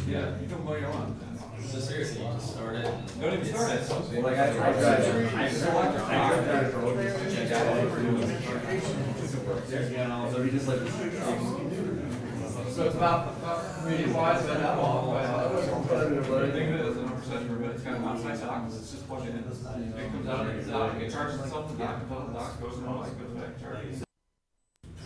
yeah, you can blow your own. So seriously, you just start it. Don't even start it. Like I tried it for so you just like. So it's about medium wise, but not long. I think it is an overset, but it's got an outside dock. It's just plugged in. It comes out, it charges itself. The dock until the dock goes and all that goes back charges.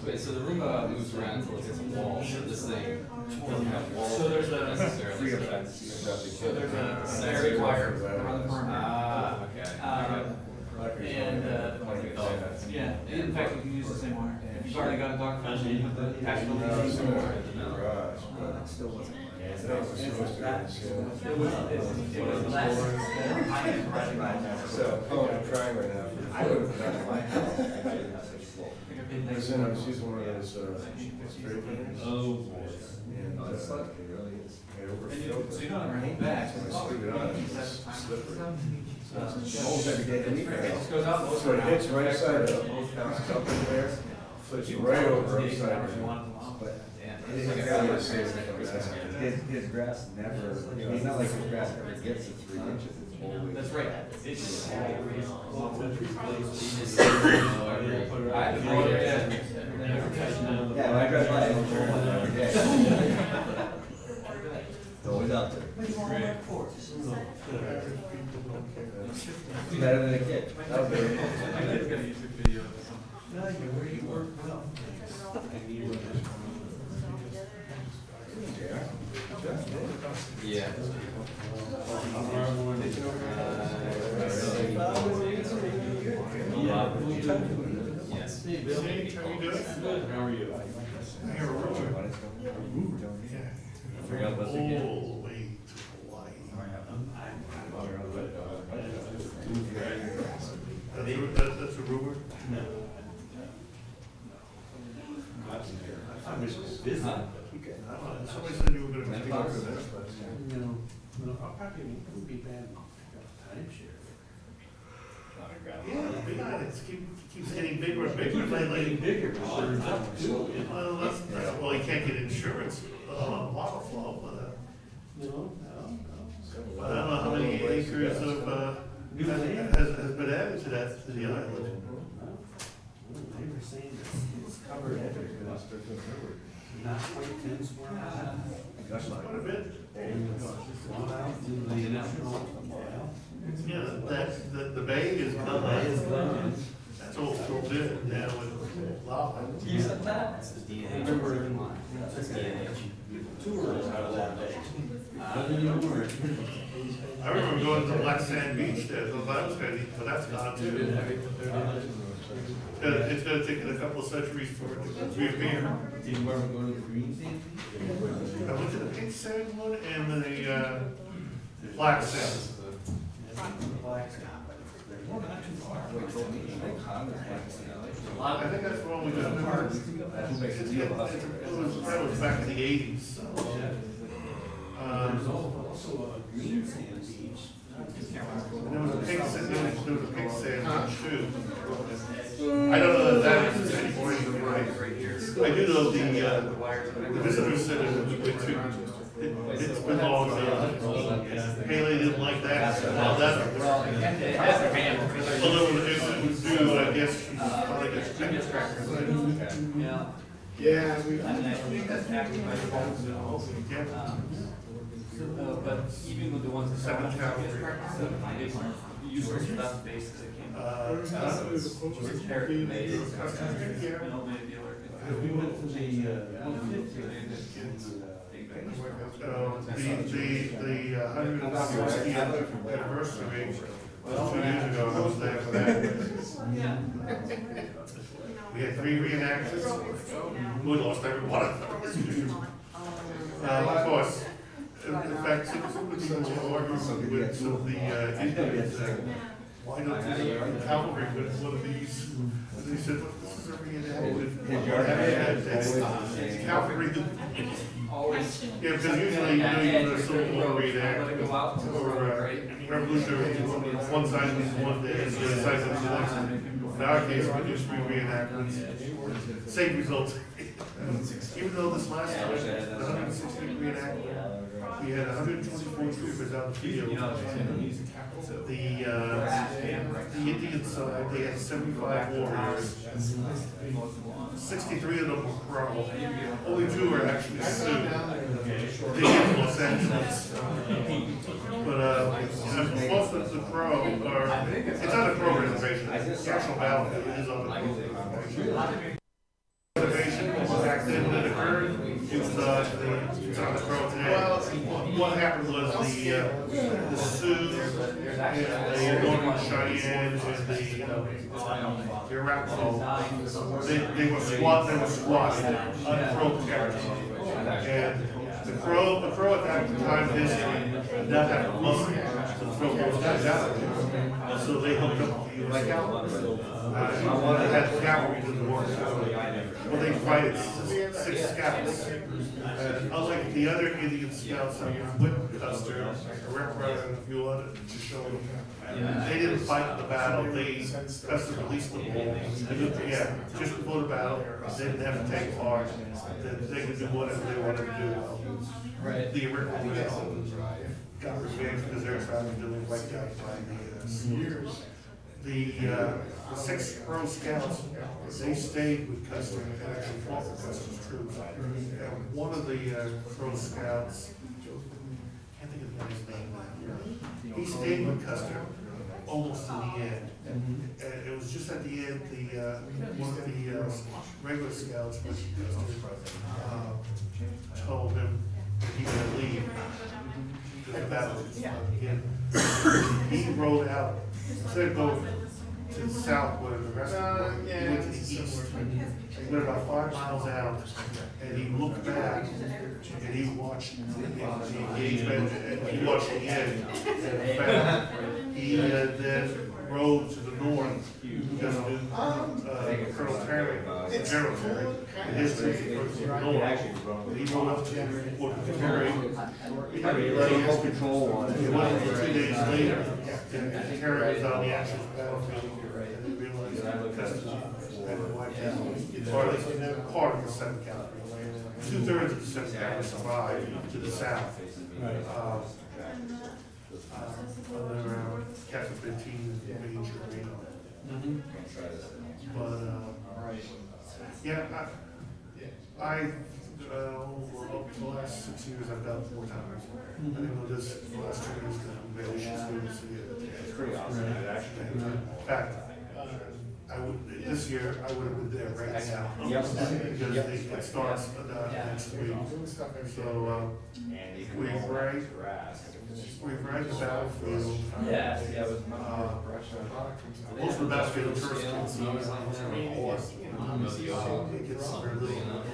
Wait, so the Roomba moves around until it hits a wall. So this thing doesn't have walls. So there's a necessarily. So there's a secondary wire around the perimeter. Ah, okay. And yeah, in fact, you can use the same wire. If you've already got a dock, you put the actual wire. It still wasn't. It was less than high-end riding. So, I'm trying right now. I would have done my house. I was using one of those straight fingers. Oh, boy. And it's like, it really is. So you don't ever hang back. When I screwed it on, it's slippery. Almost every day of the week. It just goes out. So it hits right side up, bounces up in there, flips right over upside down. His grass never, it's not like his grass ever gets to 3 inches, it's always. That's right. It's always. I have to blow it in. Yeah, when I drive by, I don't turn it every day. It's always out there. Better than a kid. That was very cool. I did get a YouTube video of something. No, you work well. Yeah. Yes. Hey, Bill. How you doing? How are you? I hear a rumor. Forgot about the kid. Oh, wait, Hawaii. That's a rumor? No. I was busy. Somebody said you were gonna be talking about this, but. No, I'll probably, it would be bad timeshare. Yeah, it keeps getting bigger and bigger lately. Bigger. Well, you can't get insurance on water flow, but. No. I don't know how many acres of, has been added to that, to the island. They were saying it's covered everywhere. Not quite 10 square miles. That's quite a bit. One out to the national. Yeah, the bay is gone. That's all filled in now with lava. You said that? I remember tours out of that bay. I remember going to Black Sand Beach there, so that was good, but that's gone too. It's gonna take a couple of centuries for it to reappear. Did you ever go to the green sand? I went to the pink sand one and the black sand. I think that's the one we got. That was back in the 80s. There was a pink sand, damage too. I don't know that that is anymore, right? I do know the visitor center we went to, it's been long ago. Haley didn't like that, well, that. Although it was due, I guess, she probably gets. Yeah, I think that's active by the but even with the ones that Seven calories. the use of stuff basis that came repair made it. We went to the 160th anniversary, 2 years ago, I was there for that. We had 3 reenactors, we lost every one of them. Of course, in fact, some of the people were arguing with some of the Indians, why don't the cavalry with one of these? And they said, look, this is a reenactment. It's cavalry. Yeah, because usually, you know, you put a Civil War reenactment or Revolutionary, one side was one day, and the other side was the next. In our case, we do 3 reenactments, same result. Even though this last time, the 160th reenactment, we had 124 troopers out in the field. The Indian side, they had 75 warriors. 63 of them were pro. Only 2 were actually Sioux. They hit Los Angeles. But most of the pro are, it's on the pro reservation. The actual battlefield is on the pro reservation. Back then when it occurred, it's on the pro today. What happened was the Sioux and the Northern Cheyenne and the Arapaho, they were squatted on pro territory. And the crow at that time in history did not have a muscle to throw those guys out. So they hooked up with the U.S. cavalry. They had cavalry to the war. Well, they fight 6 scouts. And unlike the other Indian scouts that were with Custer, and a few others to show them, they didn't fight the battle. Custer released the bull. Yeah, just before the battle, they didn't have to take part. They could do whatever they wanted to do. Right. The Americans got revenge because they were trying to do it wiped out by the Sears. The 6 pro scouts, they stayed with Custer and actually fought with Custer's troops. And one of the pro scouts, I can't think of the guy's name now, he stayed with Custer almost to the end. And it was just at the end, one of the regular scouts with Custer told him that he would leave because the battle was about to begin. He rode out, instead of going to the south where the rest of the world, he went to the east. He went about 5 miles out, and he looked back, and he watched the engagement, and he watched the end. And in fact, he then rode to the north because Colonel Terry, General Terry, and his troops approached to the north. He rode up to Fort Terry. He had control on it. It wasn't 2 days later, and Terry was on the actual battlefield. And they realized that Custer had wiped out part of the 7th Cavalry. 2/3 of the 7th Cavalry survived to the south. Under Captain 15 Major Reno. But yeah, well, the last 6 years I've done 4 times. I think the last 2 years I'm very interested to see it. It's pretty awesome. In fact, this year I would have been there right now. Because it starts next week. So we've read the battlefield. Most of the battlefield tourists can see it gets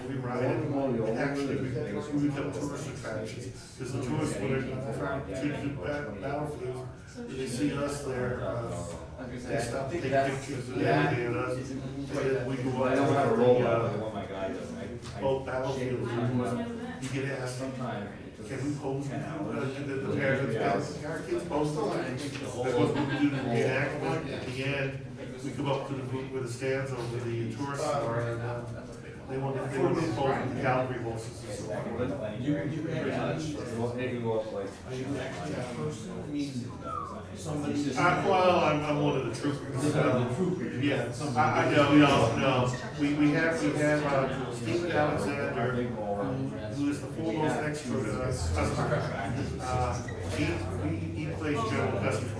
we ride it, and actually we become tourist attractions. Because the tourists, when they're trying to do the battlefield, they see us there, they stop to take pictures and everything of us. And then we go out to the both battlefields. You get asked, can we post, the parents, our kids post the line, that's what we do the reenactment, at the end, we come up to the booth where the stands over the tourists are, and, they want to post with the Calvary horses and so on. Well, I'm one of the troopers. Yeah, I no. We have Stephen Alexander, who is the foremost expert in us. He plays General Custer.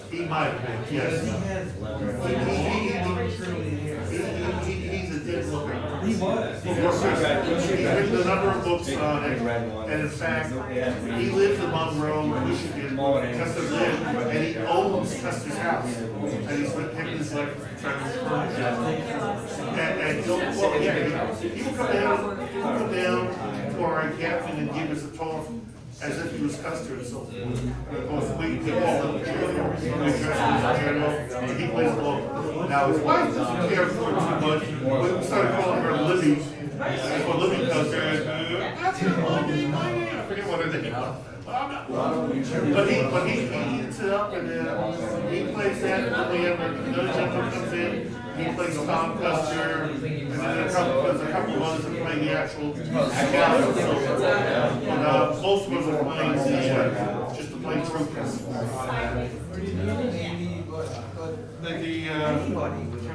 He might have been, yes. He's a dead looker. He was. He's written a number of books on it, and in fact, he lives in Monroe, Michigan, Custer lived, and he owns Custer's house. And he's lived his life trying to furnish it. And he'll, well, yeah, he will come down to our encampment and give us a talk as if he was Custer and so forth. Of course, we call him general, and he plays along. Now, his wife doesn't care for it too much. We started calling her Libby. That's what Libby comes here. That's her name. I forget what her name was. But he eats it up, and he plays that, and then we have another gentleman comes in. He plays Tom Custer, and then there's a couple of others that play the actual scouts and so forth. And most of us are playing just the plain troopers.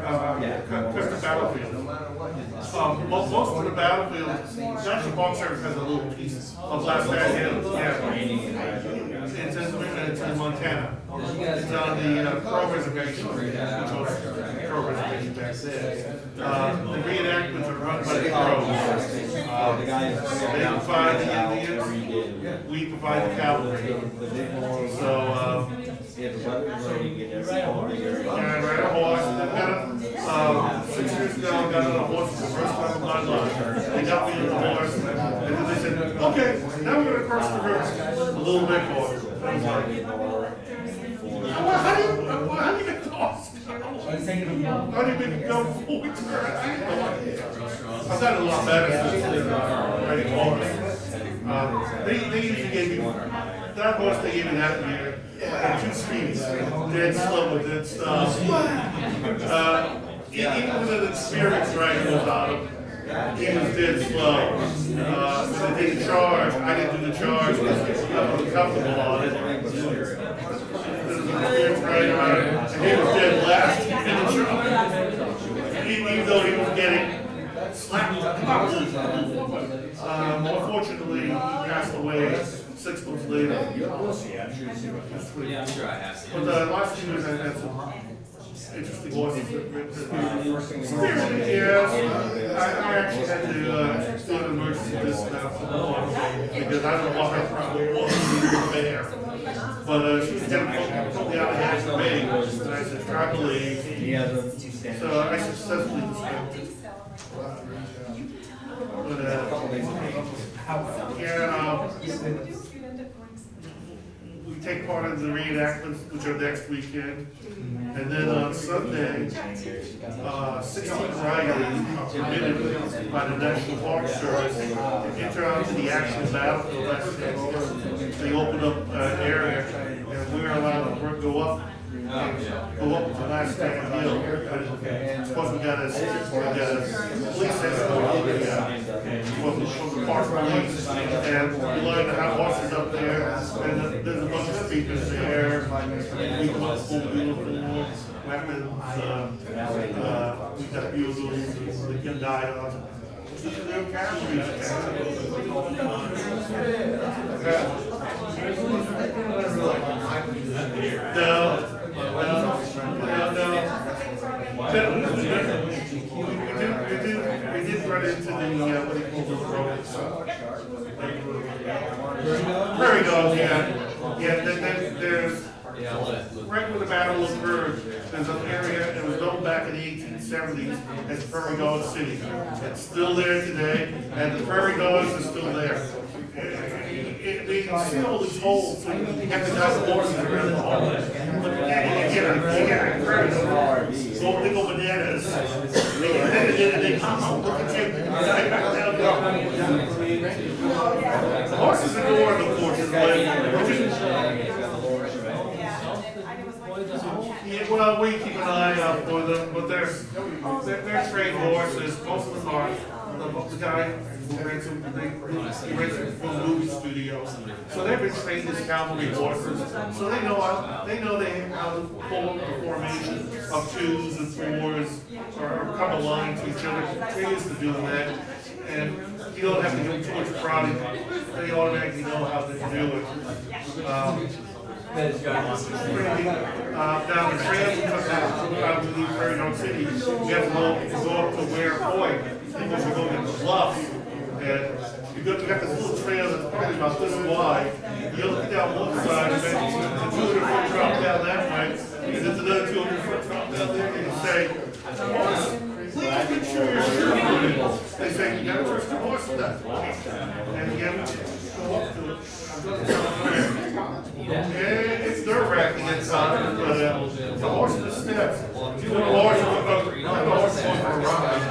Custer Battlefield. Most of the battlefield, National Park Service has a little piece of Last Hill. Yeah. It's in Montana. It's on the Crow Reservation, which was Crow Reservation back then. The reenactments are run by the Crows. They provide the Indians, we provide the cavalry. So, I ride a horse. 6 years ago, I got on a horse for the first time in my life. They got me on the horse, and then they said, okay, now we're going to cross the river. A little bit more. I was like, how do you get the horse? How do you make it go before we turn? I had no idea. I've gotten a lot better since riding horse. They usually gave me, that horse they gave me that year, at 2 speeds, dead slow with dead stuff. Even with an experienced rider was on him, he was dead slow. When they did the charge, I didn't do the charge because I wasn't comfortable on it. There was an experienced rider on it, and he was dead last in the charge. Even though he was getting slapped. Unfortunately, he passed away 6 months later. Yeah, I'm sure I have seen But the last 2 years I had some interesting horses. Yes, I actually had to do an emergency dismount for the one because I don't know what her problem was there. But she was getting totally out of hand for me, and I said, try to leave. So I successfully dismounted. We take part in the reenactments, which are next weekend. And then on Sunday, 16 riders are permitted by the National Park Service to enter onto the actual battlefield. They open up an area, and we're allowed to go up to the last hill. Of course, we got a police escort from the park police, and we line the horses up there, and there's a bunch of speakers there. We come up full uniforms, weapons, we got bugles, we can die on. They're cavalry. No. We did run into the, what do you call those roads? Prairie dogs, yeah. Yeah, there's, right where the battle occurred, there's an area that was built back in the 1870s as Prairie Dog City. It's still there today, and the prairie dogs are still there. they see all these holes, so you have to drive the horses around the hole. But you get a curve, so they go bananas. They come up, look at you, the horses adore the horses, yeah, well, we keep an eye out for them, but they're trained horses, most of them are. The guy who rents them, he rents them from movie studios, so they've been trained as cavalry horses, so they know how to pull up the formation of 2s and 4s, or come a line to each other. They're used to doing that, and you don't have to give them too much prodding. They automatically know how to do it. Down in France, I believe Prairie Dog City, you have to go up to Ware Point, because we go get the bluff, and you got this little trail that's probably about this wide. You look down one side, and then it's a 200-foot drop down that way, and there's another 200-foot drop down there, and you say, please make sure you're sure. They say, you gotta trust your horse with that. And you have to go up to it. Yeah, it's nerve-wracking at times, but the horse in the steps. You want a horse going for a ride.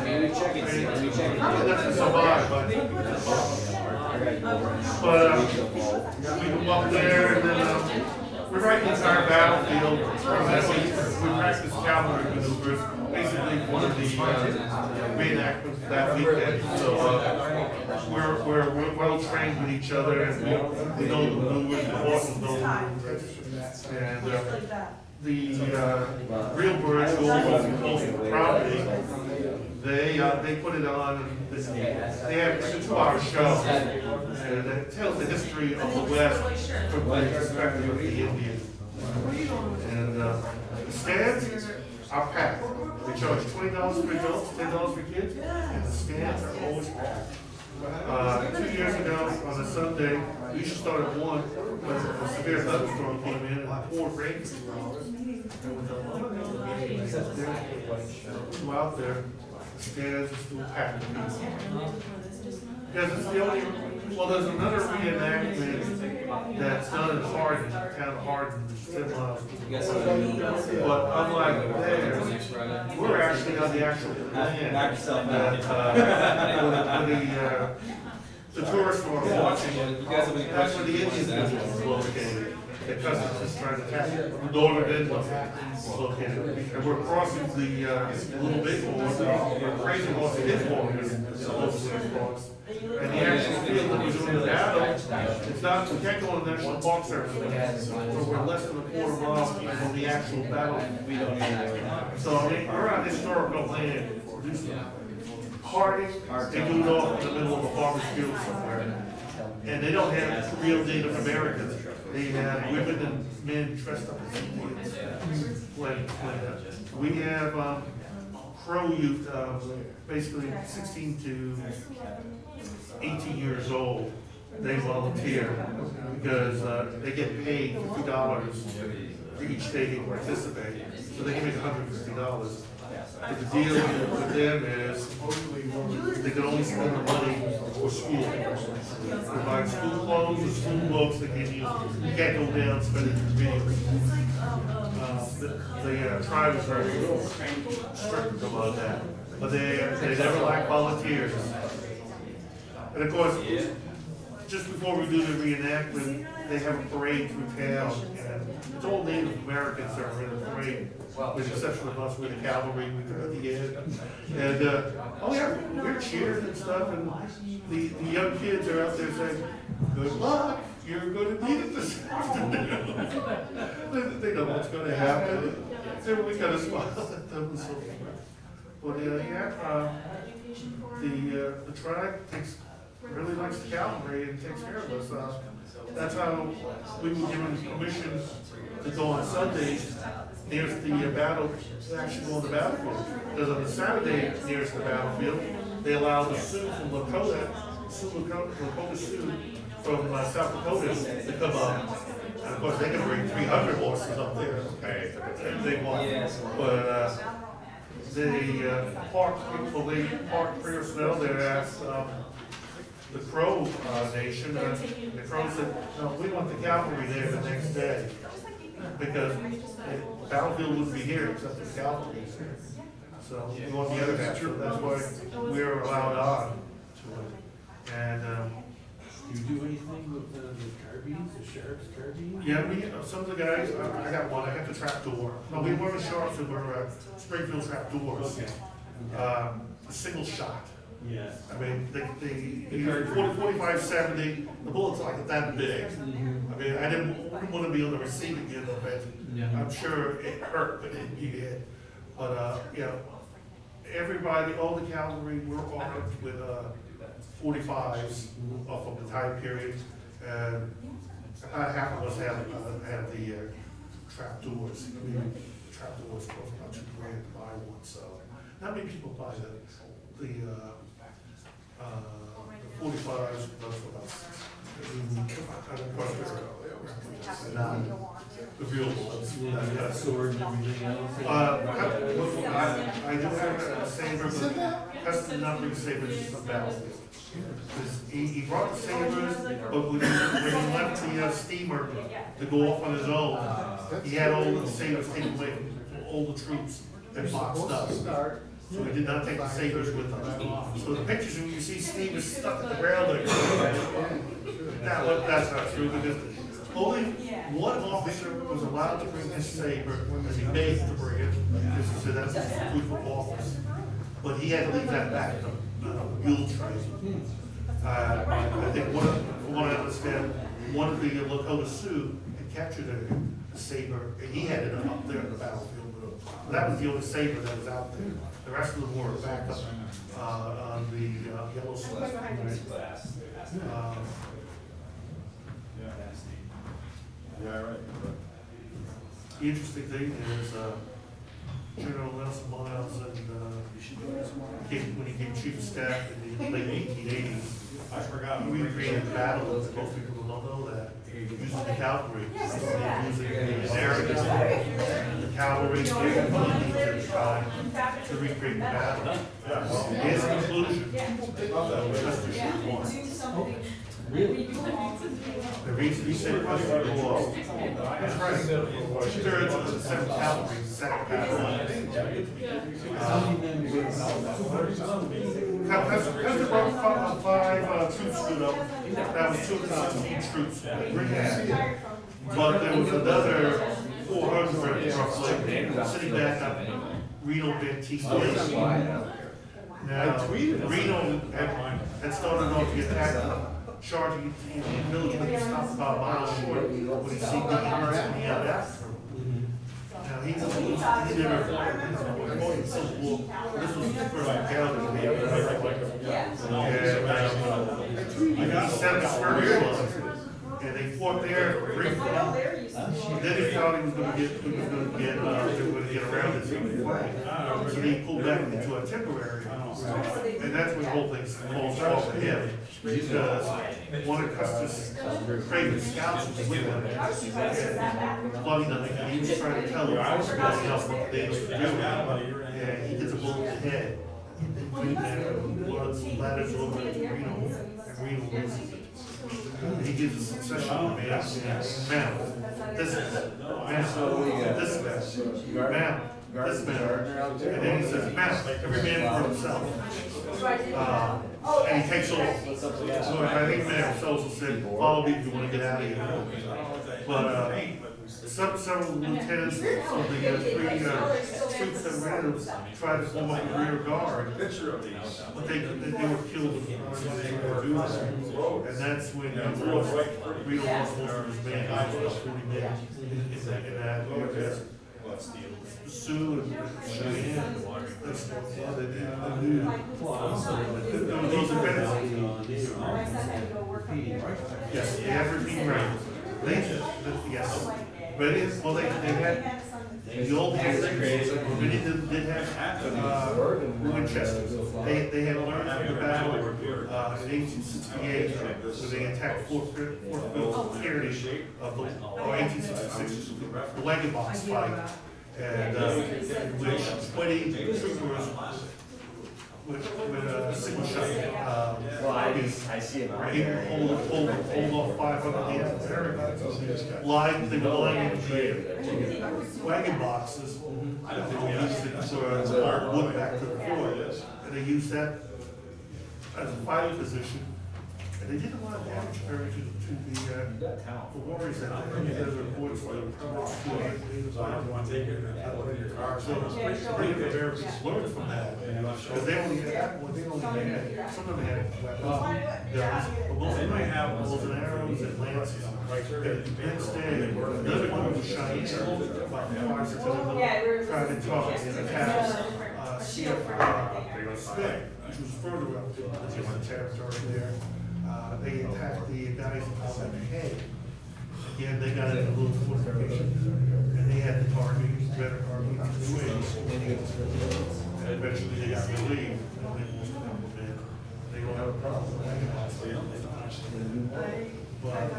Probably doesn't survive, but we go up there, and then we write the entire battlefield. We practice cavalry maneuvers, basically one of the reenactments that weekend. So we're well trained with each other, and we know the maneuvers, the horses know the maneuvers. And the real birds go over the property. They put it on. They have a 2-hour show, and it tells the history of the West from the perspective of the Indian. And the stands are packed. They charge $20 for adults, $10 for kids, and the stands are always packed. 2 years ago, on a Sunday, we used to start at 1, but a severe thunderstorm came in and poured rain for 2 hours. And with the go out there, the stands are still packed with people. Because it's the only, well, there's another reenactment that's done in Hardin, town of Hardin, which is 10 miles. But unlike theirs, we're actually on the actual land that the tourists who are watching, that's where the Indian business is located. The customs is trying to catch it. Northern Inland is located. And we're crossing the Little Bighorn, Crazy Horse Bighorn is supposed to cross. And the actual field that we're doing the battle, it's not, we can't go on the National Park Service, but we're less than a quarter mile from the actual battle. So I mean, we're on historical land. Harding, they do it off in the middle of a farmer's field somewhere. And they don't have real Native Americans. They have women and men dressed up as Indians. We have Crow youth, basically 16 to 18 years old. They volunteer because they get paid $50 for each day they participate. So they can make $150. But the deal with them is they can only spend the money for school. They buy school clothes and school books they can use. You can't go down and spend it in videos. The tribe is very strict about that. But they never lack volunteers. And of course, just before we do the reenactment, they have a parade through town, and it's all Native Americans that are in the parade, with the exception of us, we're the cavalry, we come at the end. And, we're cheering and stuff, and the young kids are out there saying, good luck, you're gonna need it this afternoon. They know what's gonna happen, and we gotta smile at them and so forth. But, the tribe really likes the cavalry and takes care of us. That's how we were given permission to go on Sundays nearest the battle, to actually go on the battlefield. Because on the Saturday nearest the battlefield, they allow the Sioux from Lakota Sioux from South Dakota to come up. And of course, they can bring 300 horses up there. Okay, if they want. But the park personnel there asked the Crow Nation, the Crow said, no, we want the cavalry there the next day. Because the battlefield wouldn't be here except for the cavalry. So we want the other half, so that's why we were allowed on to it. And, Do you do anything with the carbines, the sheriff's carbines? yeah, some of the guys, I got one, I got the trapdoor. No, we weren't sharps, we were Springfield trapdoors. Okay. A single shot. Yeah. I mean, the 45, 70, the bullets like that big. I mean, I didn't want to be on the receiving end of it. I'm sure it hurt, but it did. But, you know, everybody, all the cavalry were armed with 45s from the time period. And half of us had the trapdoors. I mean, the trapdoors cost about $2,000 to buy one, so. Not many people buy the 45s, those for us. Not the real ones. Sword and everything else? I do have a saber, but custom numbering sabers from Battlefield. He brought the sabers, but when he left the steamer to go off on his own, he had all the sabers taken away from all the troops that boxed us. So we did not take the sabers with us. So the pictures when you see Steve is stuck at the ground like, that's not true, because only one officer was allowed to bring his saber as he begged to bring it, because he said that's proof of office. But he had to leave that back in the mule train. I think from what I understand, one of the Lakota Sioux had captured a saber, and he had it up there in the battlefield. That was the only saber that was out there. The rest of them were back up on the yellow slab. The interesting thing is General Nelson Miles, and when he became chief of staff in the late 1880s, he recreated the battle, and most people don't know that, using the cavalry, using the narrative, the cavalry, and the tribe to recreate the battle. His conclusion, Custer should have won. Really? The reason he said Custer would have lost, that's right, 2/3 of the 7th Cavalry, is the second battle. Custer brought 5 troops stood up, that was 216 troops. But there was another 400 roughly sitting back up Reno Bantee. Now, Reno had started off the attack, charging the village, but he stopped about a mile short when he seen the Indians coming out after him. Now, he never fought in the Civil War. This was the first encounter he made. And he set up skirmish lines, and they fought there briefly. Then he thought he was going to get around it. So he pulled back into a temporary, and that's when the whole thing falls off to him. Because one of Custer's craven scouts was with him, and bloody nothing, and he was trying to tell him bloody else what they were doing, and he gets a bullet in the head, and blood splatters over to Reno, and Reno loses it. He gives a succession of commands, this man, this man, and then he says, man, every man for himself. And he takes off. So I think Mayor Sosa said, follow me if you want to get out of here. But several lieutenants of the 3 troops that ran tried to form up a rear guard, but they were killed when they were doing that. And that's when he lost, Reno lost most of his men, about 40 men in that area. Sioux and Cheyenne, that's what they did. Those events. Yes, they have repeat rounds. Yes. But it is, well, they had, the old days, many of them did have Winchesters. They had learned from the battle in 1868 when they attacked Fort Kearney of the, or 1866, the wagon box fight. And which 20 troopers with a single shot. Well, I see it right here. Hold off 500 hands. Line, they were lining the wagon boxes that they were using for wood back to the floor. And they used that as a fighting position. And they did a lot of damage to the warriors that day. There's reports where they learned from that. Because they only had, some of them had weapons, guns, but most of them had bows and arrows and lances. And the next day, another one was shot each about 5 or 6 of them private trucks and attacks Spec, which was further up the territory there. They attacked the guys in Colorado Hay. Again, they got into a little fortification, and they had the target, better target in the wings. And eventually they got relieved, and they don't have a problem. But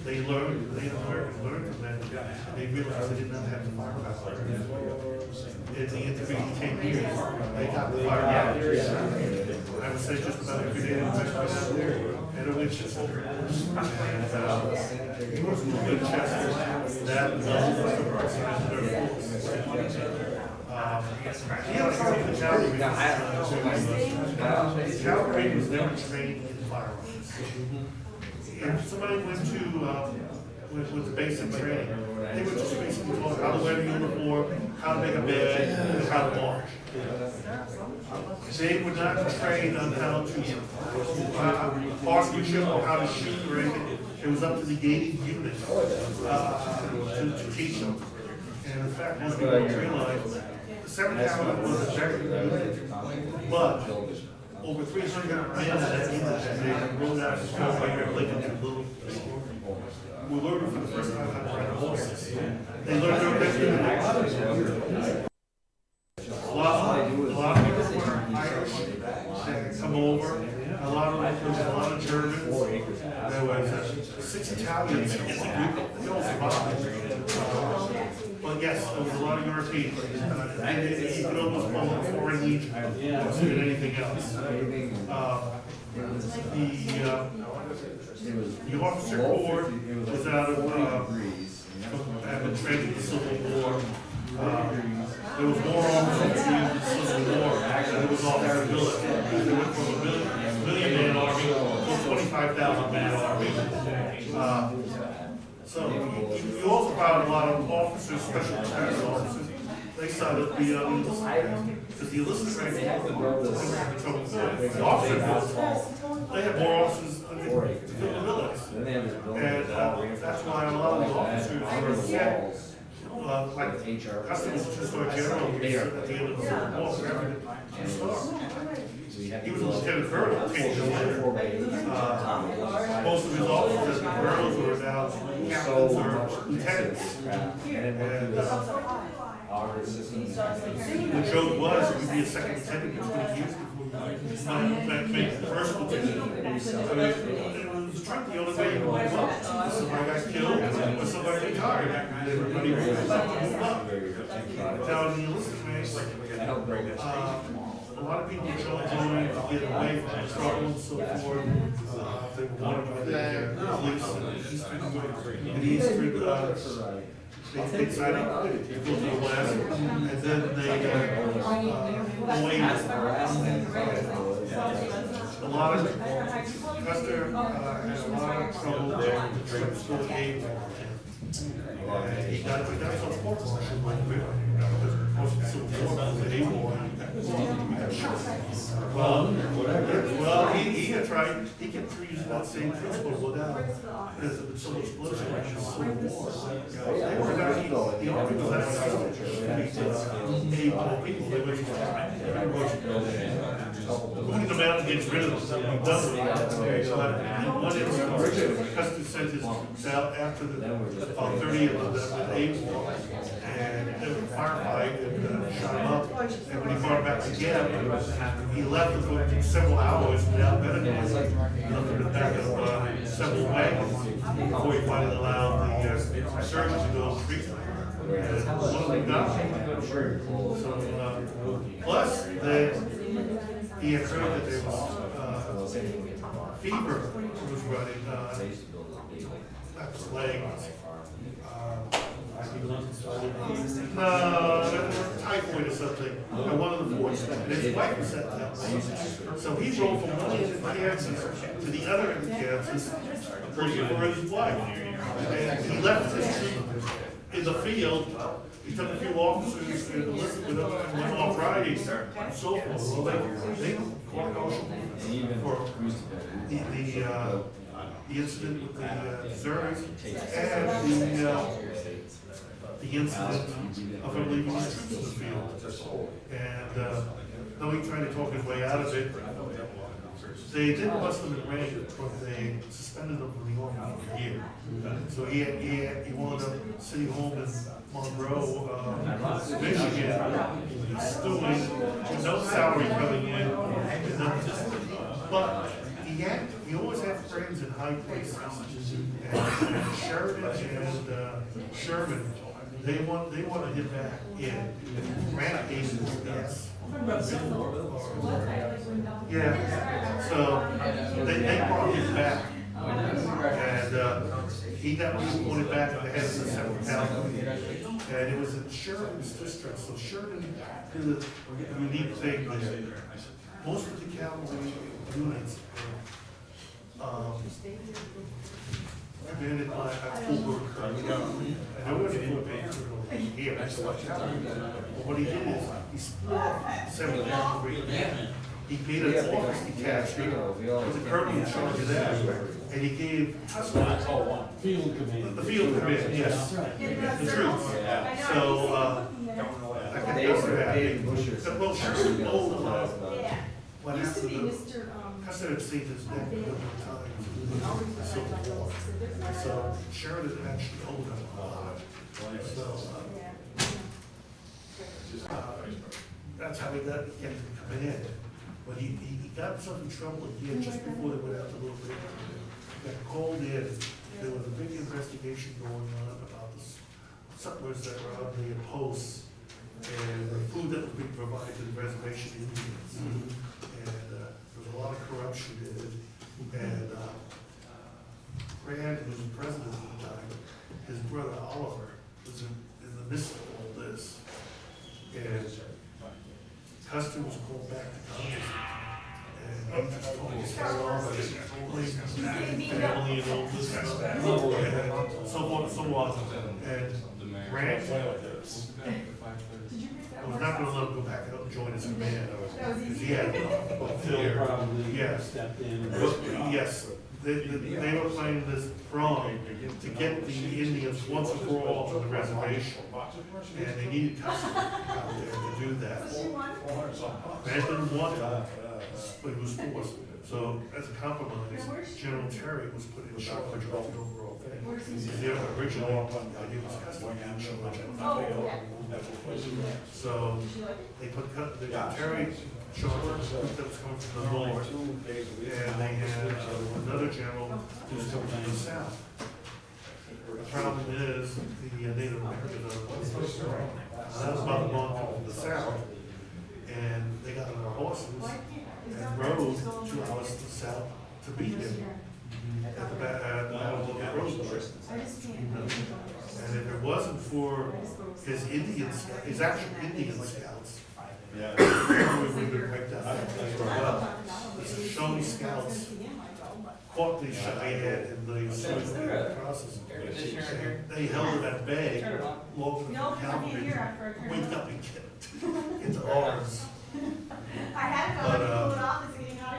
they learned, the Americans learned from that. They realized they did not have the firepower. In the intervening 10 years, they got the firepower. I would say just about every day out there, and a Winchester. And Winchester, that was the cavalry was never trained in firearms. If somebody went to with basic training, they were just basically taught how to wear a uniform, how to make a bed, and how to march. They were not trained on how to marksmanship or how to shoot or anything. It was up to the gated unit to teach them. And in fact, most people don't realize the 7th Cavalry was a very good unit, but over 300 men in that unit, they rode out to go by here, Lincoln to Little. We learned for the first time how to ride horses. They learned their a lot of people were Irish that come over. A lot of Germans. There was 6 Italians in the group. They all survived. But yes, there was a lot of Europeans. You could almost call it a foreign legion than anything else. The officer corps was out of had been trained in the Civil War. There was more officers in the Civil War than there was officers in the They went from a million-man army to a 25,000-man army. So you also found a lot of officers, special protection officers. They decided to be enlisted ranks because the enlisted ranks the officers. They had more officers than the millets. And that's why a lot of the officers were set. Like Customs Two-Star General at the end of the Civil War, forever two-star. He was a lieutenant colonel 10 years later. Most of his officers as colonels were now captains or lieutenants. And the joke was, you'd be a second lieutenant in 20 years before you make the first lieutenant. It was true, the only way you would move up was somebody got killed or somebody retired. Everybody was about to move up. Now in the enlisted ranks, a lot of people joined to get away from the struggle and so forth. They wanted to get their police in the eastern they decided to go to the west, and then they a lot of Custer had a lot of trouble with the trips to the aid war. And he got some sports because the Civil War was the aid war. Well, he had tried, he kept using that same principle without, there's been so much bloodshed in the Civil War. They were not, the army was actually aid war people, they were moving them out and getting rid of them, so we've done with it. One instance, Custer sent his troops out after the 30th of the April, and they were firefight and shot him up. And when he brought him back again, he left them for several hours without medical. He left them in the back of several wagons before he finally allowed the surgeons to go and treat them. And one of them died. So, plus, he had heard that there was fever was running, not plague. Typhoid or something at one of the forts, and his wife was at that place. So he drove from one end of Kansas to the other end of Kansas, looking for his wife. And he left his troop in the field. He took a few officers and enlisted with them and went off riding and so forth. Well, they caught caution for the incident with the deserters and the incident of him leaving his troops in the field. And though he tried to talk his way out of it, they didn't bust him in rank, but they suspended him from the army for a year. So he wound up sitting home in Monroe, Michigan, stewing, with no salary coming in, and but he always had friends in high places. And Sheridan and Sherman, they wanted him back in. Grant gave him yes. Yeah. So they brought him back. And he got reappointed back at the head of the 7th Cavalry. And it was in Sheridan's district. So Sheridan did a unique thing that most of the cavalry units commanded by a full-bird colonel. And there was a full-bird colonel here. But what he did is he split off 7th Cavalry. He made an office detachment with the colonel in charge of that. And he gave field command. The field command, yes. The troops. So I can answer that. Well, Sherman what happened? Custer had saved his neck a number of times in the Civil War. So Sheridan actually owed him a lot. So that's how he got him to come in. But he got himself in trouble again just before they went out to Little River. He got called in. There was a big investigation going on about the settlers that were on the posts and the food that was being provided to the reservation Indians. And there was a lot of corruption in it. And Grant, who was the president at the time, his brother Oliver was in the midst of all this. And Custer was called back to Congress. And he just told his family and all this stuff. And so on and so on. And Grant I was not going to let him go back up and join his command. Because he had yes. They were playing this prom to get the Indians once and for all on the reservation. And they needed Custer out there to do that. Grant didn't want it, but he was forced. So as a compromise, General Terry was put in charge of the overall thing. Originally, he was Custer in charge of so they put Terry in charge of the group that was coming from the north, and they had another general who was coming from the south. The problem is the Native Americans that was about a month from the south, and they got on their horses and rode 2 hours to the south to beat him at the Battle of the Road. And if it wasn't for his his actual Indian scouts, we would have been wiped out. Well, the Shoshone scouts caught the Cheyenne in the Sioux process. They held it at bay longer than the cavalry went up and get into arms. But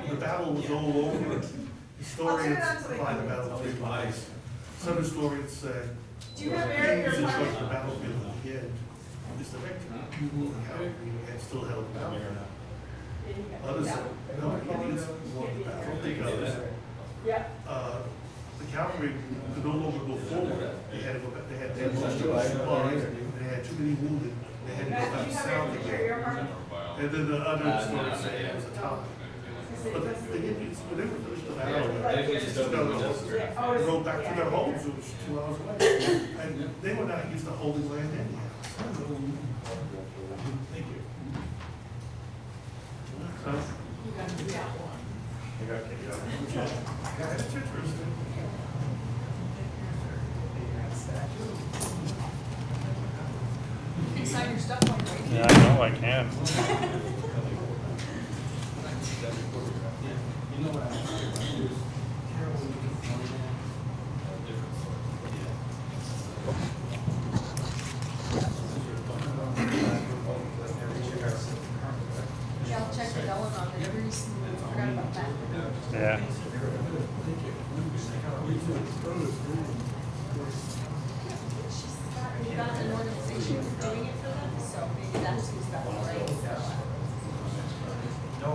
the battle was all over. Historians define the battle 3 ways. Some historians say he was in charge of the battlefield at the end is the victory. The cavalry had still held the battle. Others, no, I don't think others. The cavalry could no longer go forward. They had to go back, they had lost too much supplies, they had too many wounded, they had to go back south again. And then the other story said it was a top. But the Indians, when they were finished the battle, they just rode back to their homes, it was 2 hours away. And they were not used to holding land anyhow. Thank you. That's interesting. You can sign your stuff on the radio. Yeah, I know I can. Yeah, I'll check with Ellen on the grease. Forgot about that. Yeah. We've got an organization doing it for them, so maybe that's who's got the right. No.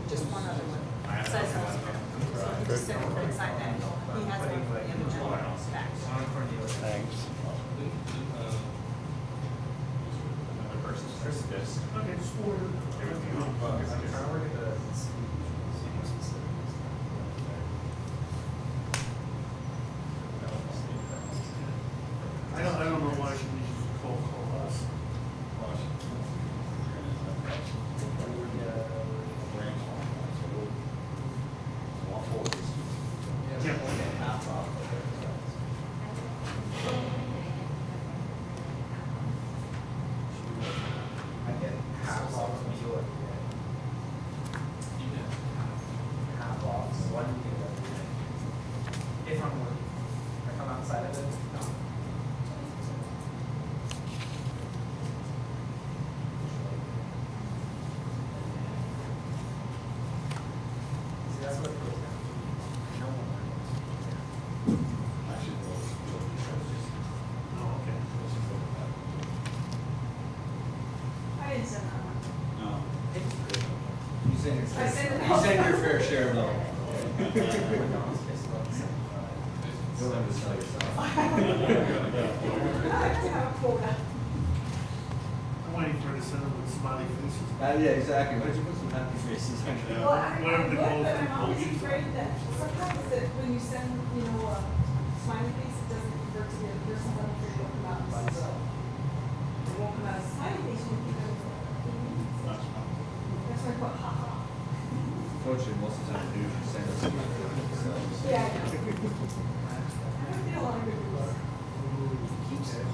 Just one other one. Besides that one. So he just said he could sign that. He has one for the other one back. Thanks. Okay, just forward everything. I don't know why she needs to call us. If I'm working, I come outside of it, no. See, that's what it goes down to. No one works. Oh, okay. I didn't send that one. No. You send your I sent it you out. send your fair share of them. Don't have to sell yourself. I have a quota. I'm waiting for her to send them with smiley faces. Yeah, exactly. Why don't you put some happy faces on Well, I Whatever the would, goal but is, I'm always we'll use it. afraid that sometimes that when you send, you know, a smiley face, it doesn't convert to the other person, but I'm afraid it'll come out as so. It won't come out as smiley face, you think of that's why I put ha ha. Coach, most of the time, you send us some. Yeah, I know. I did a lot of good ones. Keeps it.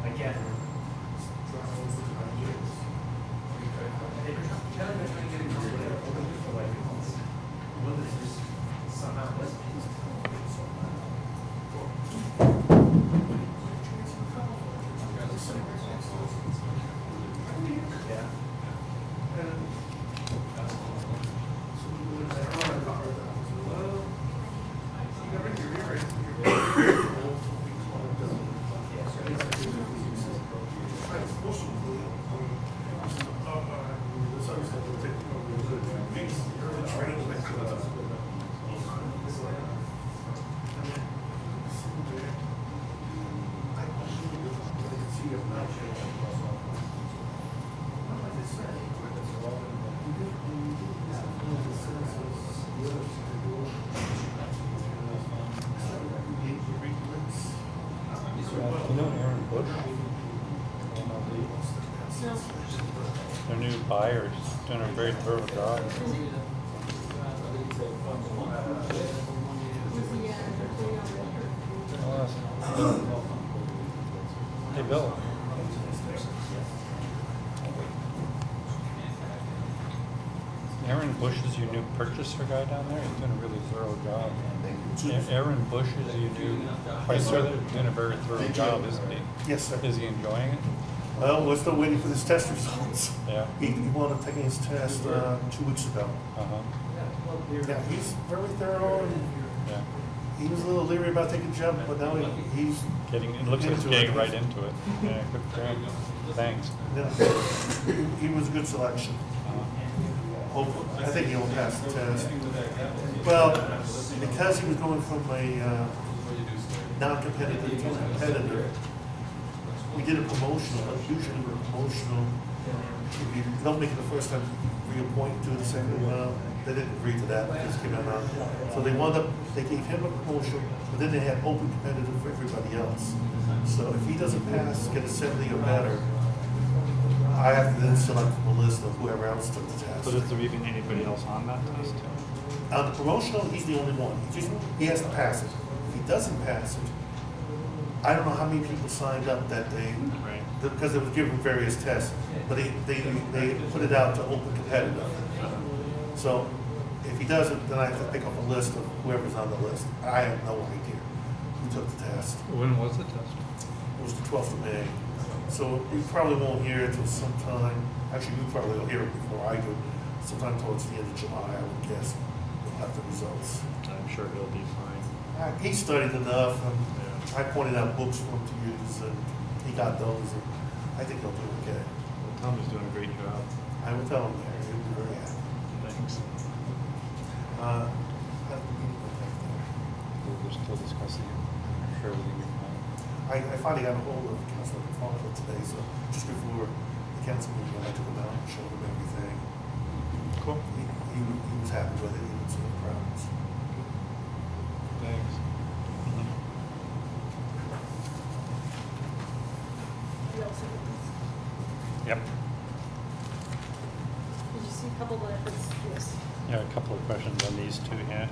Again. buyer, he's doing a very thorough job. Hey, Bill. Aaron Bush is your new purchaser guy down there. He's doing a really thorough job. Aaron Bush is your new pricer. He's doing a very thorough job, isn't he? Yes, sir. Is he enjoying it? Well, we're still waiting for his test results. Yeah. He wound up taking his test 2 weeks ago. Uh-huh. Yeah, he's very thorough. And Yeah. he was a little leery about taking a jump, but now he's It looks like he's into it. getting right into it. Yeah, good for him. Thanks. Yeah. He was a good selection. Hopefully, I think he'll pass the test. Well, because he was going from a non-competitive to competitive, we did a promotional, but usually we're promotional. If you don't make it the first time, reappoint to the second round. They didn't agree to that because it came out. So they gave him a promotion, but then they had open competitive for everybody else. So if he doesn't pass, get a 70 or better, I have to then select from a list of whoever else took the test. So is there even anybody else on that test? On the promotional, he's the only one. He has to pass it. If he doesn't pass it, I don't know how many people signed up that day, because they were given various tests, but they put it out to open competitive. So if he doesn't, then I have to pick up a list of whoever's on the list. I have no idea who took the test. When was the test? It was the 12th of May. So we probably won't hear it until sometime, actually we probably will hear it before I do, sometime towards the end of July, I would guess, we'll have the results. I'm sure he'll be fine. He studied enough, and I pointed out books for him to use, and he got those, and I think he'll do okay. Well, Tom is doing a great job. I will tell him that, he'll be very happy. Thanks. How did the meeting go back there? We're still discussing it. I'm sure everything is fine. I finally got a hold of Councilor Fonzo today, so just before the council meeting, I took him out and showed him everything. Cool. He was happy with it, he didn't see any problems. Thanks. Yep. Did you see a couple of efforts? Yes. Yeah, a couple of questions on these two here.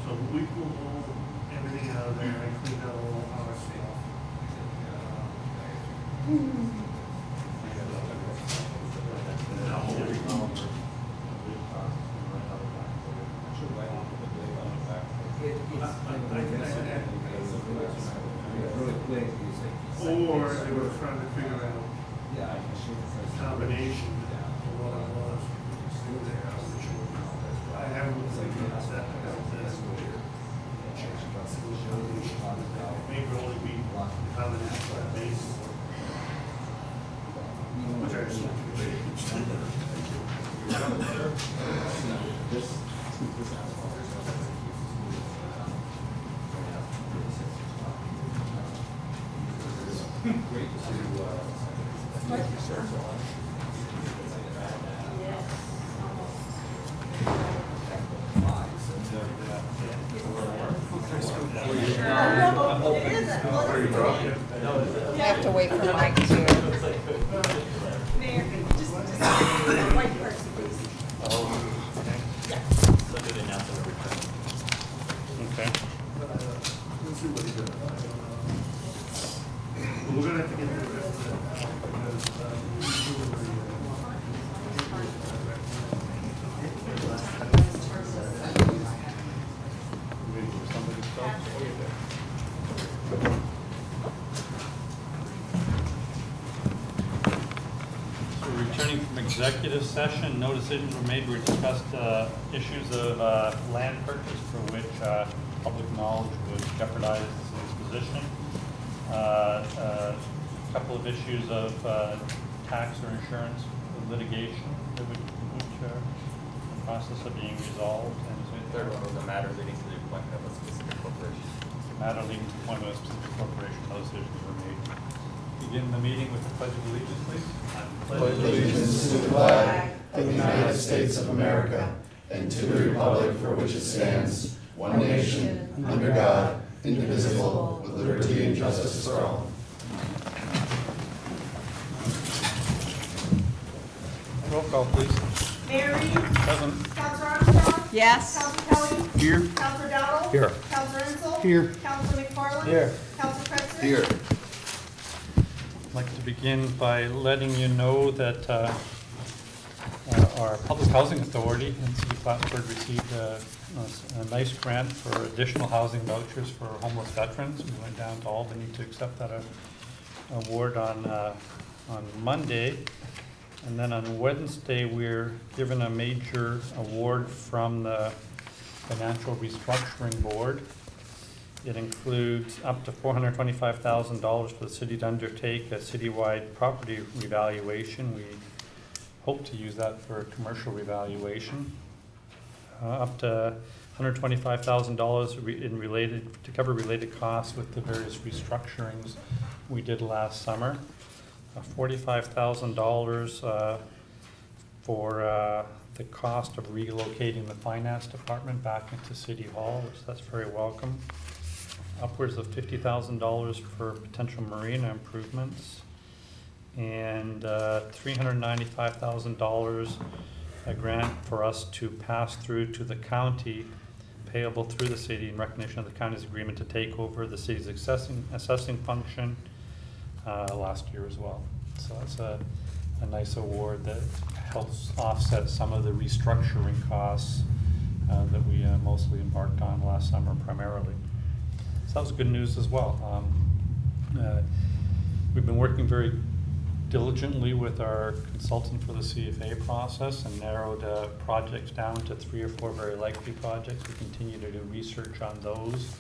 So we pulled everything out of there, I cleaned out all our stuff. Or they were trying to figure out a combination of what it was. I haven't looked at that. Maybe only be a combination of that base. Which I assume I'm hoping. It is. You have to wait for Mike too. Mayor, just a white person, please. Yeah. So do they announce it every time? Okay. We'll see what he does. We're gonna have to get to the rest of that. So returning from executive session, no decisions were made. We discussed issues of land purchase for which public knowledge would jeopardize his position. A couple of issues of tax or insurance litigation that which are in the process of being resolved. And The third one was a matter leading to the appointment of a specific corporation. matter leading to the appointment of a specific corporation, no decisions were made. Begin the meeting with the Pledge of Allegiance, please. Pledge allegiance to the flag of the United States of America and to the republic for which it stands, one nation, under God, indivisible, with liberty and justice for all. Roll call, please. Mayor Reed. Present. Counselor Armstrong. Yes. Counselor Kelly. Here. Counselor Dowdle. Here. Counselor Insel. Here. Counselor McFarland. Here. Counselor Pretzler. Here. I'd like to begin by letting you know that our Public Housing Authority in City of Plattsburgh received a nice grant for additional housing vouchers for homeless veterans. We went down to Albany to accept that award on Monday. And then on Wednesday, we're given a major award from the Financial Restructuring Board. It includes up to $425,000 for the city to undertake a citywide property revaluation. We hope to use that for a commercial revaluation. Up to $125,000 to cover related costs with the various restructurings we did last summer. $45,000 for the cost of relocating the finance department back into City Hall, which that's very welcome. Upwards of $50,000 for potential marina improvements, and $395,000 a grant for us to pass through to the county, payable through the city in recognition of the county's agreement to take over the city's assessing function last year as well. So that's a nice award that helps offset some of the restructuring costs that we mostly embarked on last summer primarily. So that was good news as well. We've been working very diligently with our consultant for the CFA process and narrowed projects down to 3 or 4 very likely projects. We continue to do research on those.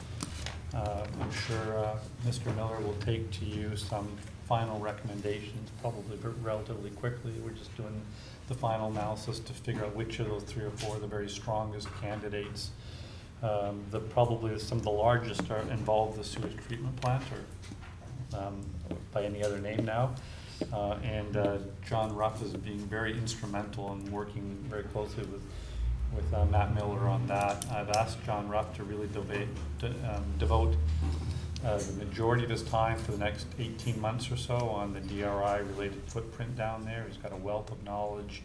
I'm sure Mr. Miller will take to you some final recommendations probably relatively quickly. We're just doing the final analysis to figure out which of those 3 or 4 are the very strongest candidates. Probably some of the largest are involve the sewage treatment plant, or by any other name now. And John Ruff is being very instrumental in working very closely with Matt Miller on that. I've asked John Ruff to really devote the majority of his time for the next 18 months or so on the DRI related footprint down there. He's got a wealth of knowledge.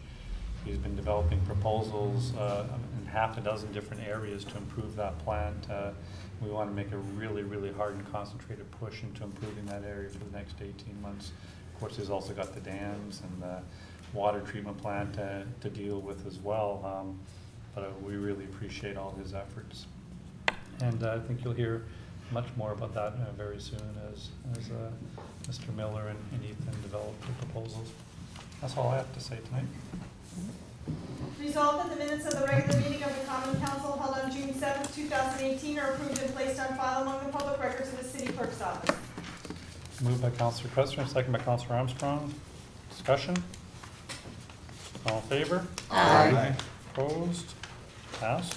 He's been developing proposals in half a dozen different areas to improve that plant. We want to make a really, really hard and concentrated push into improving that area for the next 18 months. Of course, he's also got the dams and the water treatment plant to deal with as well. But we really appreciate all his efforts. And I think you'll hear much more about that very soon as Mr. Miller and Ethan develop the proposals. That's all I have to say tonight. Resolved that the minutes of the regular meeting of the Common Council held on June 7th, 2018 are approved and placed on file among the public records of the City Clerk's office. Moved by Councilor President, second by Councilor Armstrong. Discussion? All in favor? Aye. Opposed? Passed.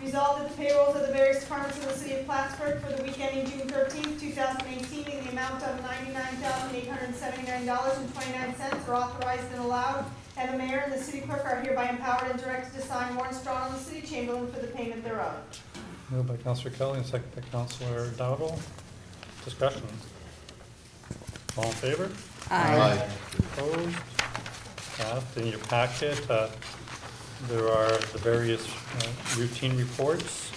Resolved that the payrolls of the various departments of the City of Plattsburgh for the week ending June 13th, 2018 in the amount of $99,879.29 are authorized and allowed, and the mayor and the city clerk are hereby empowered and directed to sign warrants drawn on the city chamberlain for the payment thereof. Moved by Councillor Kelly and second by Councillor Dowdell. Discussion. All in favor? Aye. Opposed? Passed. In your packet, there are the various routine reports.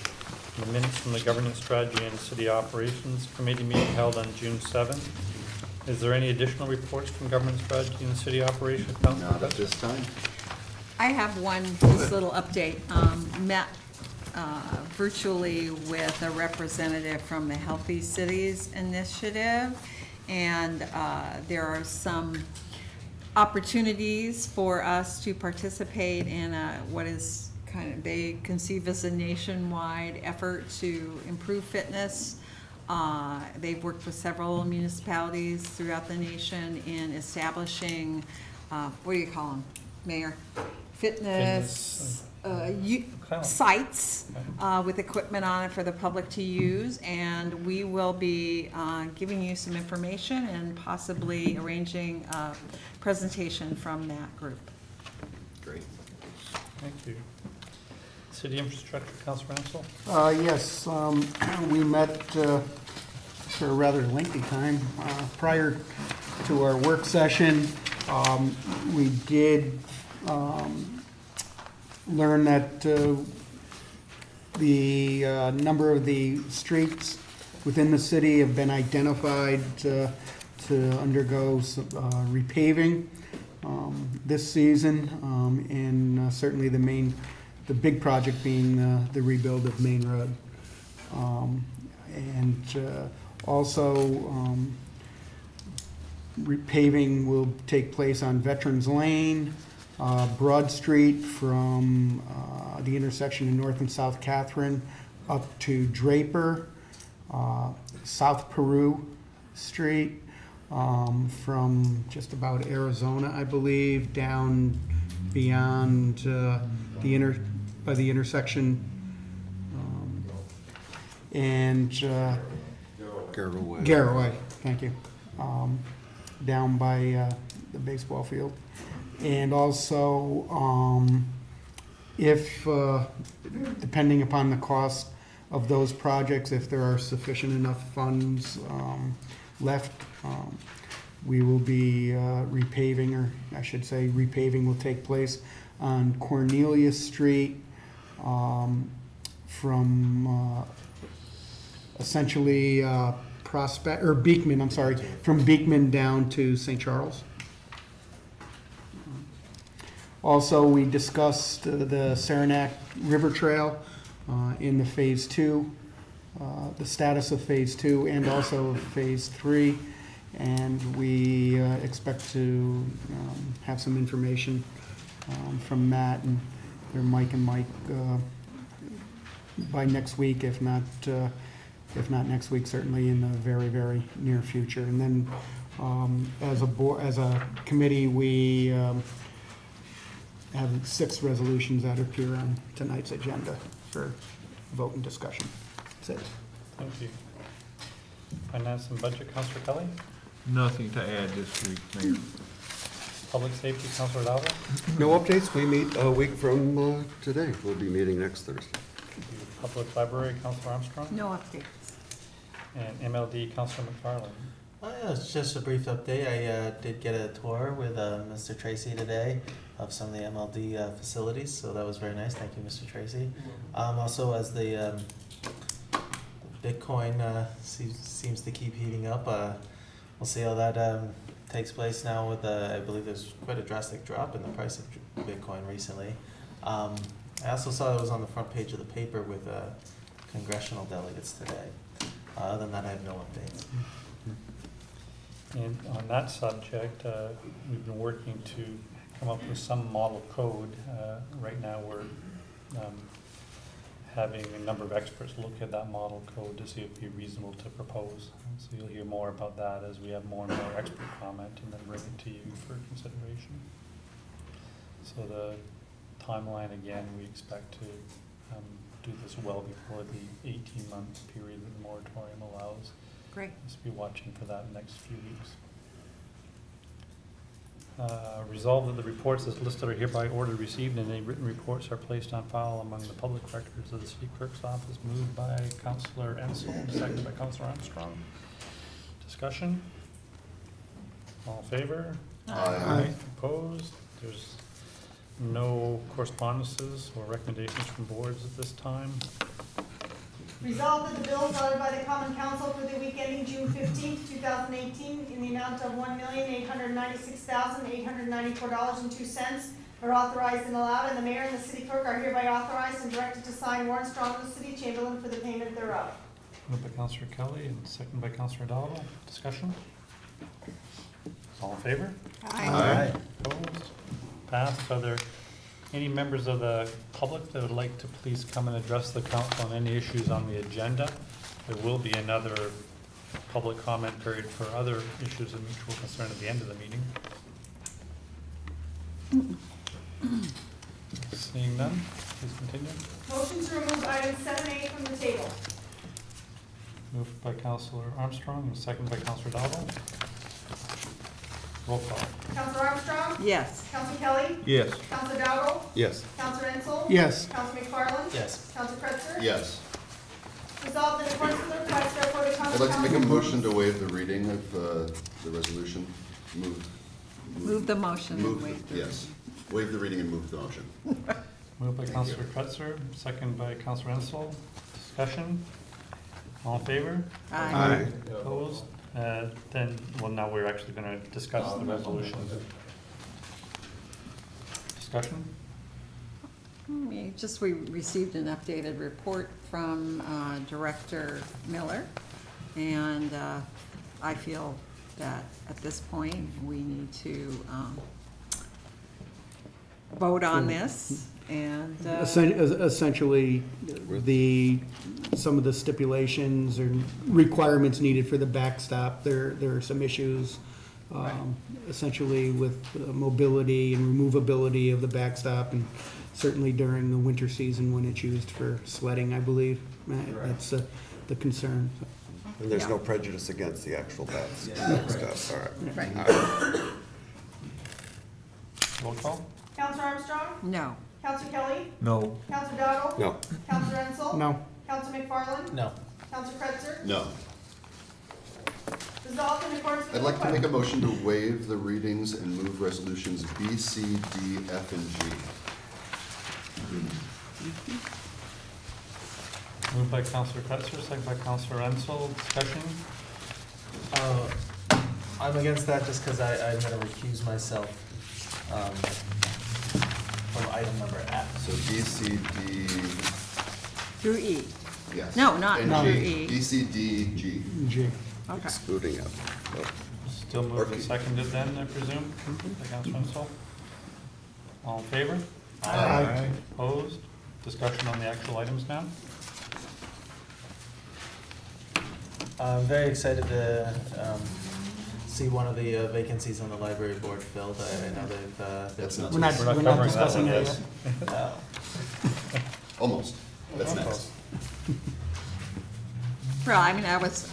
The minutes from the Governance Strategy and City Operations Committee meeting held on June 7th. Is there any additional reports from Governance Strategy and City Operations Council? Not at this time. I have one just little update. Met virtually with a representative from the Healthy Cities Initiative, and there are some opportunities for us to participate in what is they conceive as a nationwide effort to improve fitness. They've worked with several municipalities throughout the nation in establishing, what do you call them, Mayor? Fitness sites with equipment on it for the public to use, and we will be giving you some information and possibly arranging a presentation from that group. Great. Thank you. City Infrastructure, Councilor Ansel? Yes, we met for a rather lengthy time prior to our work session. We did learn that the number of the streets within the city have been identified to undergo repaving this season, and certainly the big project being the rebuild of Main Road. Also repaving will take place on Veterans Lane, Broad Street from the intersection of North and South Catherine up to Draper, South Peru Street, from just about Arizona, I believe, down beyond by the intersection, and Garraway, thank you, down by the baseball field. And also, if, depending upon the cost of those projects, if there are sufficient enough funds left, we will be repaving, or I should say repaving will take place on Cornelius Street from essentially Beekman, I'm sorry, from Beekman down to St. Charles. Also, we discussed the Saranac River Trail in the Phase 2, the status of Phase 2 and also of Phase 3, and we expect to have some information from Matt and Mike by next week, if not next week, certainly in the very, very near future. And then as a committee, we have 6 resolutions that appear on tonight's agenda for vote and discussion. That's it. Thank you. Finance and Budget, Councilor Kelly? Nothing to add this week, Mayor. Public Safety, Councilor Dowdell? No updates. We meet a week from today. We'll be meeting next Thursday. Public Library, Councilor Armstrong? No updates. And MLD, Councilor McFarland? Oh yeah, it's just a brief update. I did get a tour with Mr. Tracy today of some of the MLD facilities, so that was very nice. Thank you, Mr. Tracy. Also, as the Bitcoin seems to keep heating up, we'll see how that takes place now with I believe there's quite a drastic drop in the price of Bitcoin recently. I also saw it was on the front page of the paper with congressional delegates today. Other than that, I have no updates. And on that subject, we've been working to come up with some model code. Right now we're having a number of experts look at that model code to see if it would be reasonable to propose. So you'll hear more about that as we have more and more expert comment and then bring it to you for consideration. So the timeline, again, we expect to do this well before the 18-month period that the moratorium allows. Great. Just be watching for that in the next few weeks. Resolved that the reports as listed are hereby ordered, received, and any written reports are placed on file among the public records of the city clerk's office. Moved by Councilor Ensel, seconded by Councilor Armstrong. Discussion? All in favor? Aye. Opposed? There's no correspondences or recommendations from boards at this time. Resolved that the bills ordered by the Common Council for the week ending June 15th, 2018, in the amount of $1,896,894.02 are authorized and allowed, and the mayor and the city clerk are hereby authorized and directed to sign warrants drawn to the city chamberlain for the payment thereof. Moved by Councilor Kelly and seconded by Councilor Dowdle. Discussion? All in favor? Aye. Opposed? Passed. Are there any members of the public that would like to please come and address the council on any issues on the agenda? There will be another public comment period for other issues of mutual concern at the end of the meeting. Seeing none, please continue. Motion to remove item 7A from the table. Moved by Councilor Armstrong and seconded by Councilor Dowdle. Roll call. Councilor Armstrong? Yes. Councilor Kelly? Yes. Councilor Dowdle? Yes. Councilor Ensel? Yes. Councilor McFarland? Yes. Councilor Kreitzer? Yes. Resolved in accordance with the request, therefore the Common I'd like to make a Council- motion to waive the reading of the resolution. Move the motion and waive the Yes. Waive the reading and move the motion. Moved by Councilor Kreitzer, seconded by Councilor Ensel. Discussion? All in favor? Aye. Opposed? Then, well, now we're actually going to discuss the resolution. Discussion? We received an updated report from Director Miller, and I feel that at this point, we need to vote on this, and Essentially, some of the stipulations or requirements needed for the backstop, there are some issues, essentially with mobility and removability of the backstop, and certainly during the winter season when it's used for sledding, I believe. That's the concern. And there's Yeah. no prejudice against the actual bats stuff, all right. Right. All right. Roll call? Councilor Armstrong? no. Councilor Kelly? No. Councilor Dowdle? No. Councilor Ensel? No. Councilor McFarland? No. Councilor Kreitzer? No. Resolved in accordance with the I'd like to make a request. motion to waive the readings and move resolutions B, C, D, F, and G. Moved by Councilor Kreitzer, seconded by Councilor Ensel. Discussion? I'm against that just because I'm going to recuse myself from item number F. So B, C, D, Through E. yes. No, not And through G. E. B, C, D, G. G. Okay. Excluding it. Oh. Still moved and seconded then, I presume, by Councilor Ensel. All in favor? Aye. Opposed? Discussion on the actual items now? I'm very excited to see one of the vacancies on the library board filled. I know they've. That's not We're not covering that discussing one, that yes. yet. Almost. That's next. Almost. Well, I mean, I was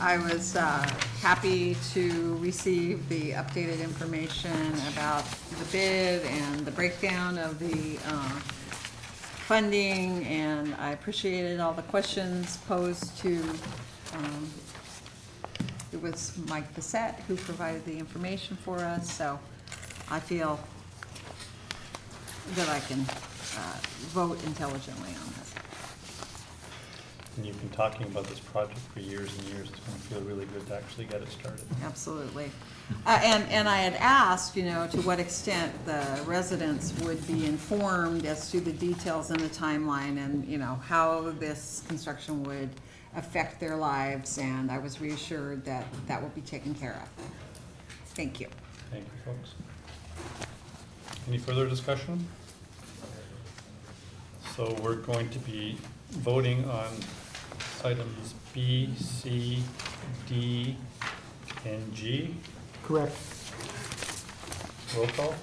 happy to receive the updated information about the bid and the breakdown of the funding, and I appreciated all the questions posed to, it was Mike Bissett who provided the information for us, so I feel that I can vote intelligently on this. And you've been talking about this project for years and years. It's going to feel really good to actually get it started. Absolutely. And I had asked, to what extent the residents would be informed as to the details and the timeline and, how this construction would affect their lives, and I was reassured that that will be taken care of. Thank you. Thank you, folks. Any further discussion? So we're going to be voting on items B, C, D, and G. Correct. Roll call?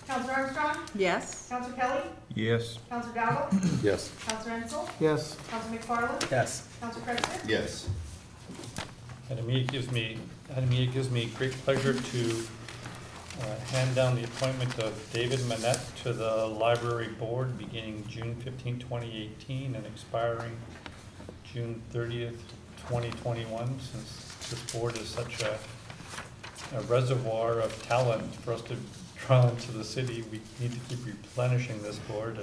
Councilor Armstrong? Yes? Councilor Kelly? Yes. Councilor Dowdle? Yes. Councilor Ensel? Yes. Councilor McFarland? Yes. Councilor Kreitzer? Yes. And to me, it gives me great pleasure to hand down the appointment of David Manette to the library board beginning June 15, 2018 and expiring June 30th, 2021. Since this board is such a reservoir of talent for us to draw into the city, we need to keep replenishing this board,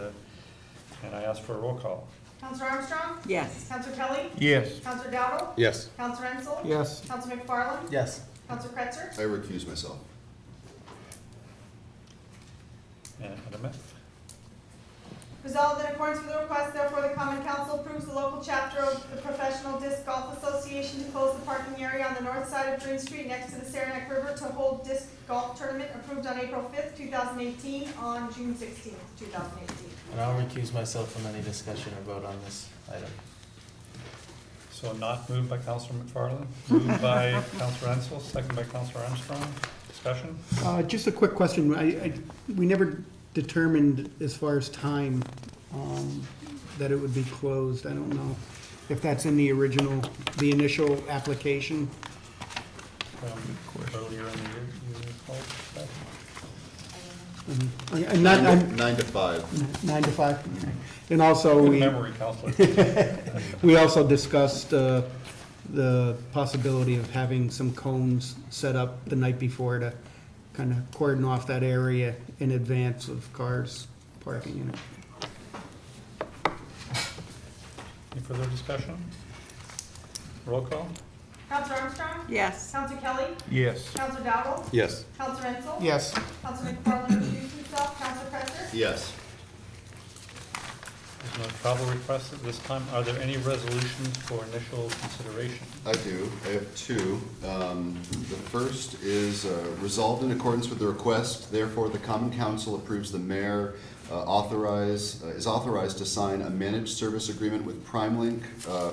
and I ask for a roll call. Counselor Armstrong? Yes. Counselor Kelly? Yes. Counselor Dowdle? Yes. Counselor Ensel? Yes. Counselor McFarland? Yes. Counselor Kretzer? I recuse myself. And Madam Mayor? Resolved in accordance with the request, therefore, the Common Council approves the local chapter of the Professional Disc Golf Association to close the parking area on the north side of Green Street next to the Saranac River to hold disc golf tournament approved on April 5th, 2018 on June 16th, 2018. And I'll recuse myself from any discussion or vote on this item. So not moved by Councilor McFarland, moved by Councilor Ensel, second by Councilor Armstrong. Discussion? Just a quick question. We never determined as far as time that it would be closed. I don't know if that's in the initial application. Earlier in the year, you recalled that? And not, 9 to 5. 9 to 5. And also, Good memory, Counselor. we also discussed the possibility of having some cones set up the night before to kind of cordon off that area in advance of cars parking in it. Any further discussion? Roll call? Counselor Armstrong? Yes. Counselor Kelly? Yes. Counselor Dowdle? Yes. Counselor Ensel? Yes. Counselor McFarland recused himself. Counselor Kretzer? Yes. There's no travel requests at this time. Are there any resolutions for initial consideration? I do. I have two. The first is resolved in accordance with the request. Therefore, the Common Council approves the mayor is authorized to sign a managed service agreement with PrimeLink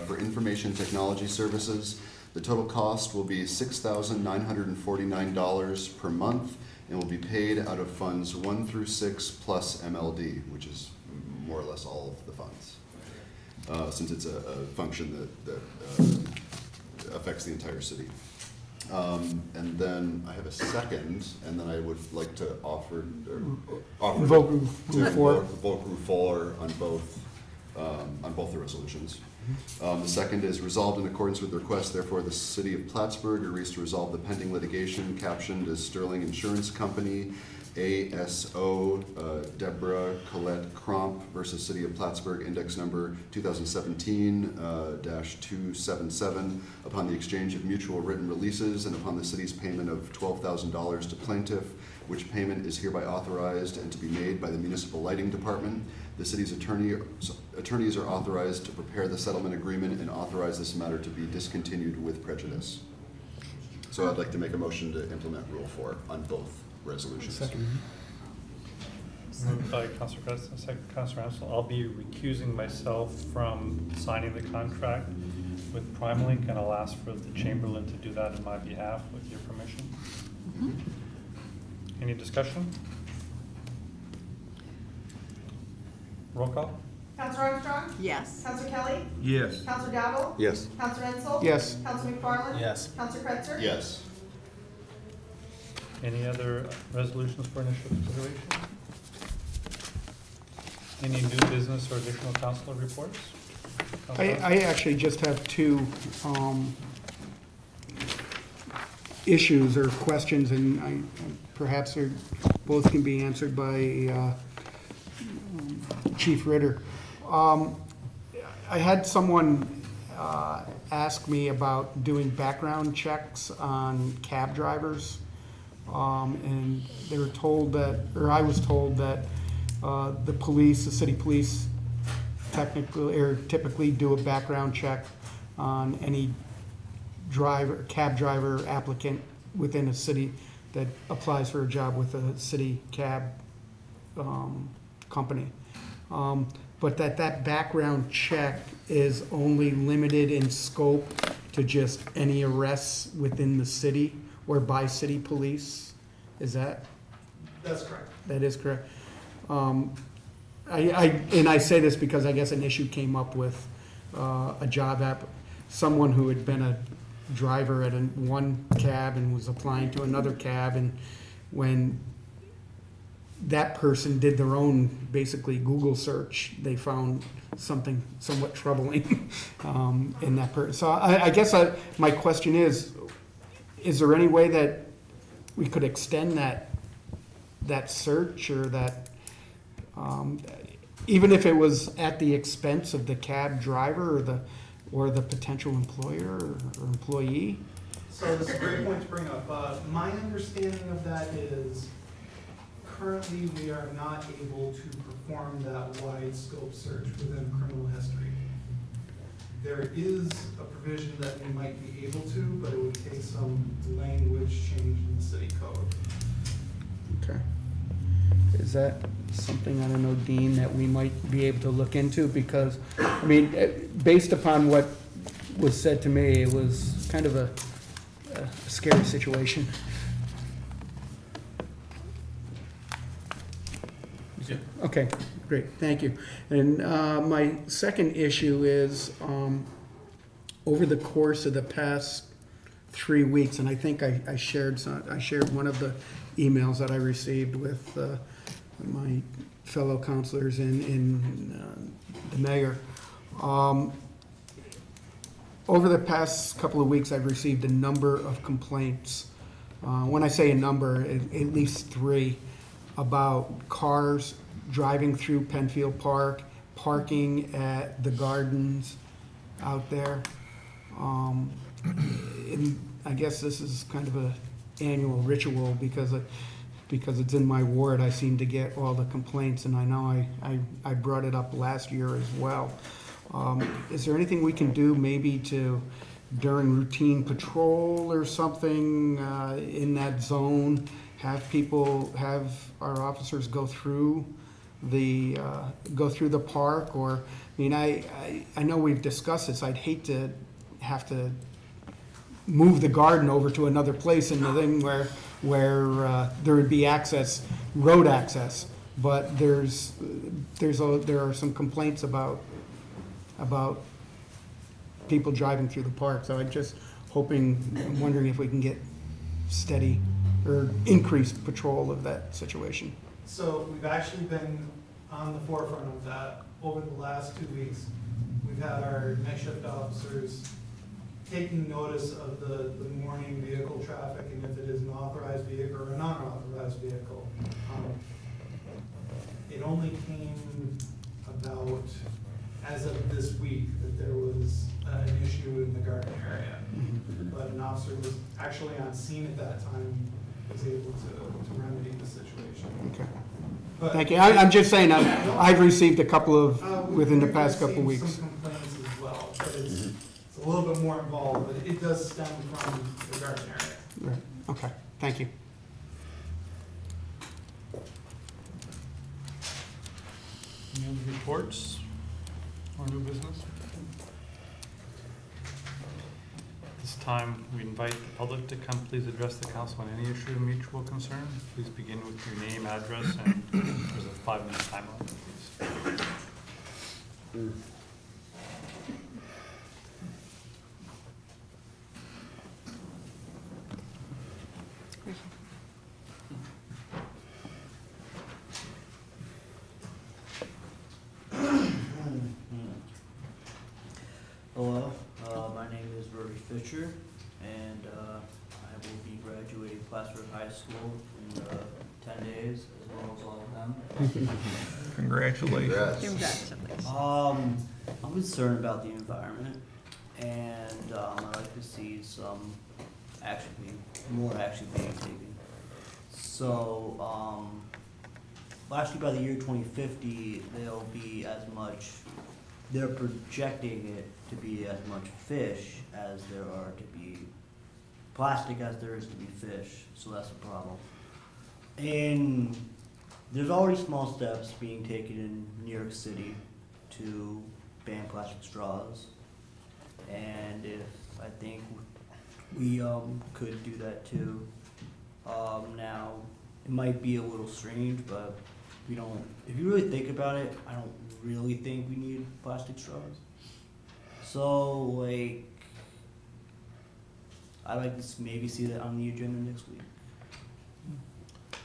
for information technology services. The total cost will be $6,949 per month and will be paid out of funds 1 through 6 plus MLD, which is more or less all of the funds, since it's a function that affects the entire city. And then I have a second, and then I would like to offer Vote Group 4. Vote Group 4 on both the resolutions. The second is resolved in accordance with the request, therefore the City of Plattsburgh agrees to resolve the pending litigation captioned as Sterling Insurance Company, ASO Deborah Colette Cromp versus City of Plattsburgh, index number 2017-277, upon the exchange of mutual written releases and upon the city's payment of $12,000 to plaintiff, which payment is hereby authorized and to be made by the Municipal Lighting Department. The city's attorneys are authorized to prepare the settlement agreement and authorize this matter to be discontinued with prejudice. So I'd like to make a motion to implement Rule 4 on both resolutions. Second. Moved by Councilor Kretzer, second Councilor Ensel. I'll be recusing myself from signing the contract with PrimeLink, and I'll ask for the Chamberlain to do that in my behalf with your permission. Any discussion? Roll call? Counselor Armstrong? Yes. Counselor Kelly? Yes. Counselor Dowdle? Yes. Counselor Ensel? Yes. Counselor McFarland? Yes. Counselor Kretzer? Yes. Any other resolutions for initial consideration? Any new business or additional councilor reports? I actually just have two issues or questions, and perhaps they're both can be answered by Chief Ritter. I had someone ask me about doing background checks on cab drivers, and they were told that, or I was told that the city police typically do a background check on any cab driver applicant within a city that applies for a job with a city cab company. But that background check is only limited in scope to just any arrests within the city or by city police. Is that? That's correct. That is correct. I say this because I guess an issue came up with a job app, someone who had been a driver at one cab and was applying to another cab, and when that person did their own, basically Google search, they found something somewhat troubling in that person. So I guess my question is there any way that we could extend that search, or that, even if it was at the expense of the cab driver or the potential employer or employee? So this is a great point to bring up. My understanding of that is currently we are not able to perform that wide scope search within criminal history. There is a provision that we might be able to, but it would take some language change in the city code. Okay. Is that something, I don't know, Dean, that we might be able to look into? Because, I mean, based upon what was said to me, it was kind of a scary situation. Yeah. Okay, great, thank you. And my second issue is, over the course of the past 3 weeks, and I think I shared one of the emails that I received with my fellow counselors in the mayor. Over the past couple of weeks, I've received a number of complaints. When I say a number, at least 3, about cars driving through Penfield Park, parking at the gardens out there. And I guess this is kind of a annual ritual because it's in my ward. I seem to get all the complaints, and I know I brought it up last year as well. Is there anything we can do maybe to, during routine patrol or something in that zone, have our officers go through the park? Or, I mean, I know we've discussed this. I'd hate to have to move the garden over to another place in the thing where there would be road access. But there are some complaints about people driving through the park. So I'm wondering if we can get steady or increased patrol of that situation. So we've actually been on the forefront of that over the last 2 weeks. We've had our night shift officers taking notice of the morning vehicle traffic, and if it is an authorized vehicle or a non-authorized vehicle. It only came about, as of this week, that there was an issue in the garden area. But an officer was actually on scene at that time, was able to remedy the situation. Okay. But thank you. I'm just saying, I've received a couple of, within the past couple of weeks. Some complaints as well, but it's a little bit more involved, but it does stem from the garden area. Right. Okay, thank you. Any other reports or new business? This time, we invite the public to come please address the council on any issue of mutual concern. Please begin with your name, address, and there's a 5-minute time limit, please. Hello, my name is Rory Fisher, and I will be graduating Plattsburgh High School in 10 days, as well as all of them. Congratulations. Congratulations. I'm concerned about the environment, and I'd like to see some more action being taken. So, actually by the year 2050, there'll be they're projecting it to be as much fish as there are to be plastic as there is to be fish, so that's a problem. And there's already small steps being taken in New York City to ban plastic straws, and I think we could do that too. Now, it might be a little strange, but if you really think about it, I don't really think we need plastic straws. So, I'd like to maybe see that on the agenda next week.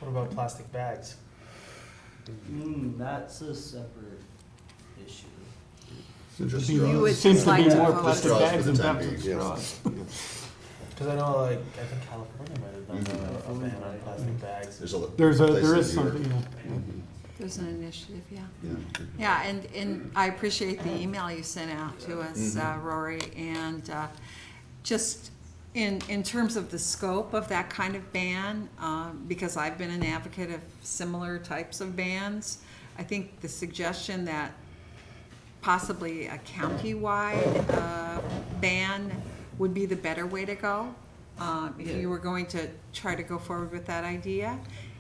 What about plastic bags? That's a separate issue. So just You straws. would Seems to like be to more focus- plastic Straws bags for than the time plastic being, straws. Because I know, like, I think California might have done a ban on plastic bags. There is something, yeah. There's an initiative, yeah. Yeah. Yeah, and I appreciate the email you sent out to us, Rory, and just in terms of the scope of that kind of ban, because I've been an advocate of similar types of bans, I think the suggestion that possibly a county-wide ban would be the better way to go, if you were going to try to go forward with that idea.